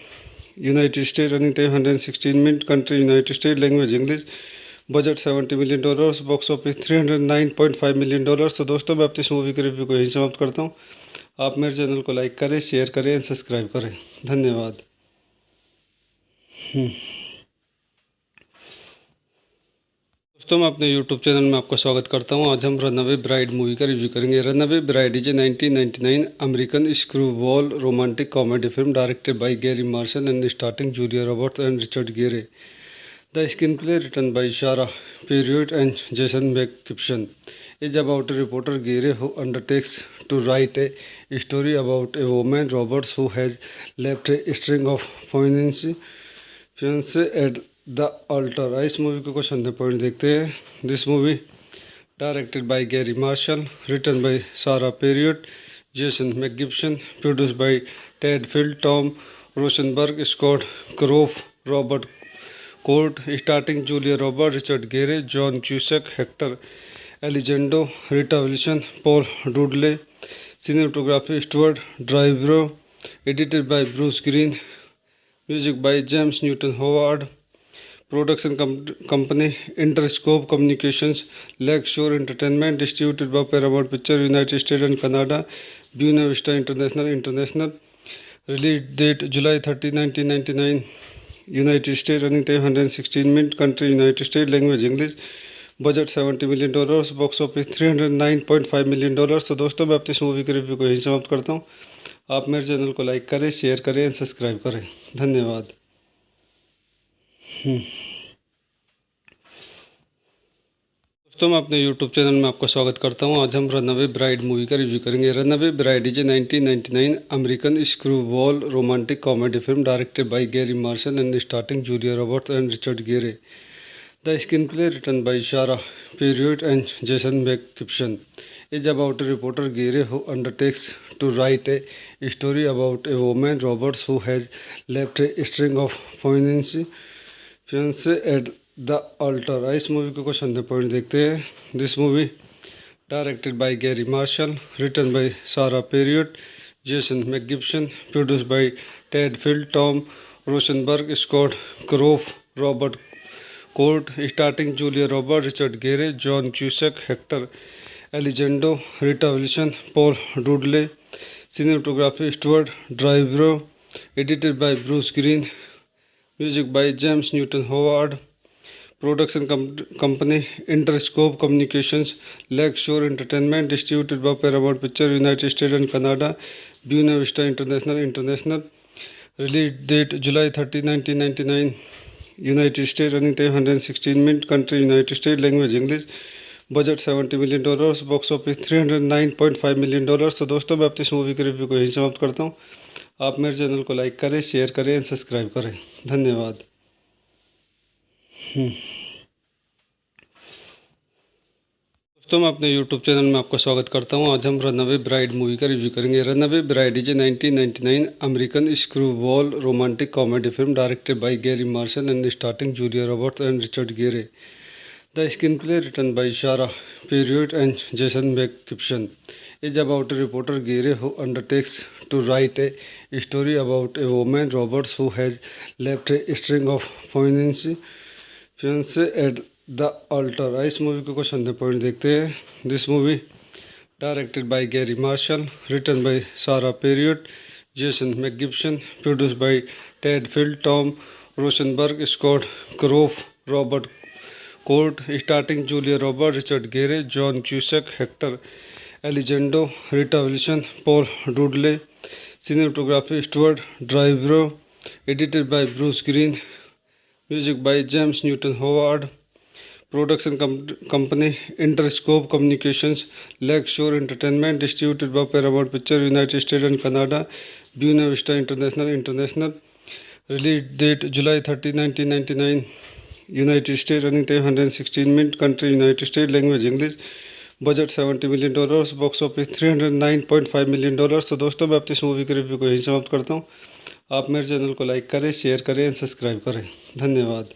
United state. Running time 116 minute. Country United state. Language English. Budget $70 million, box office $309.5 million. तो दोस्तों मैं अपनी इस movie के review को यहीं समाप्त करता हूँ। आप मेरे चैनल को लाइक करें, शेयर करें एंड सब्सक्राइब करें। धन्यवाद। Release date July 30, 1999। United state. Running time 116 minute. Country United state. Language English. Budget $70 million, box office $309.5 million. तो दोस्तों मैं अपनी इस मूवी के रिव्यू को यहीं समाप्त करता हूँ। आप मेरे चैनल को लाइक करें, शेयर करें एंड सब्सक्राइब करें। धन्यवाद। दोस्तों मैं अपने यूट्यूब चैनल में आपका स्वागत करता हूं। आज हम रनअवे ब्राइड मूवी का रिव्यू करेंगे। Runaway bride is a 1999 American screwball romantic comedy film directed by Garry Marshall and starting Julia Roberts and Richard Gere. The screenplay written by Sara Parriott and Jason मैकगिब्सन is about a reporter Gere who undertakes to write a story about a woman Roberts who has left a string of fiancé at the altar। इस movie को कुछ अंदर point देखते हैं। This movie directed by Garry Marshall, written by Sara Parriott, Jason मैकगिब्सन, produced by Ted Field, Tom Rosenberg, Scott क्रोफ, Robert Cort, starting Julia Robert, Richard Gere, John Cusack, Hector Elizondo, Rita Wilson, Paul डुडले। Cinematography Stuart Dryburgh. Edited by Bruce Green. Music by James Newton Howard. Production company Interscope Communications, lake शोर Entertainment. Distributed by Paramount picture, United States and Canada. Buena Vista International. Release date July 30, 1999, United state, running time 116 minute, country United state, language English, budget $70 million, box office $309.5 million. तो दोस्तों मैं अपनी इस movie के review को यहीं समाप्त करता हूँ। आप मेरे चैनल को लाइक करें, शेयर करें एंड सब्सक्राइब करें। धन्यवाद। दोस्तों मैं अपने यूट्यूब चैनल में आपका स्वागत करता हूं। आज हम रनअवे ब्राइड मूवी का रिव्यू करेंगे। Runaway bride is a 1999 American screwball romantic comedy film directed by Garry Marshall and starting Julia Roberts and Richard Gere. The screenplay written by Sara Parriott and Jason मैकगिब्सन is about a reporter Gary who undertakes to write a story about a woman Roberts who has left a string of fiancé at the altar। इस movie को कुछ अंदर point देखते हैं। This movie directed by Garry Marshall, written by Sara Parriott, Jason मैकगिब्सन, produced by Ted Field, Tom Rosenberg, Scott क्रोफ, Robert Cort, starting Julia Robert, Richard Gere, John Cusack, Hector Elizondo, Rita Wilson, Paul डुडले। Cinematography Stuart Dryburgh, edited by Bruce Green, music by James Newton Howard. Production company Interscope Communications, lake शोर Entertainment, distributed by Paramount picture, United States and Canada, Buena Vista International. Release date July 30, 1999, United States, running time 116 minute, country United States, language English, budget $70 million, box office $309.5 million. तो दोस्तों मैं अपनी इस movie के review को यहीं समाप्त करता हूँ। आप मेरे चैनल को लाइक करें, शेयर करें एंड सब्सक्राइब करें। धन्यवाद। दोस्तों मैं अपने यूट्यूब चैनल में आपका स्वागत करता हूं। आज हम रनअवे ब्राइड मूवी का रिव्यू करेंगे। Runaway bride is a 1999 American screwball romantic comedy film directed by Garry Marshall and starting Julia Roberts and Richard Gere. The screenplay written by Sara Parriott and Jason मैकगिब्सन is about a reporter Gary who undertakes to write a story about a woman Roberts who has left a string of fiancé at the altar। इस movie को कुछ अंदर point देखते हैं। This movie directed by Garry Marshall, written by Sara Parriott, Jason मैकगिब्सन, produced by Ted Field, Tom Rosenberg, Scott क्रोफ, Robert Cort, starting Julia Robert, Richard Gere, John Cusack, Hector Elizondo, Rita Wilson, Paul डुडले। Cinematography Stuart Dryburgh, edited by Bruce Green, music by James Newton Howard. Production company Interscope Communications, lake शोर Entertainment, distributed by Paramount picture, United States and Canada, Buena Vista International. Release date July 30, 1999, United States, running time 116 minute, country United States, language English, budget $70 million, box office $309.5 million. तो दोस्तों मैं अपनी इस movie के review को यहीं समाप्त करता हूँ। आप मेरे चैनल को लाइक करें, शेयर करें एंड सब्सक्राइब करें। धन्यवाद।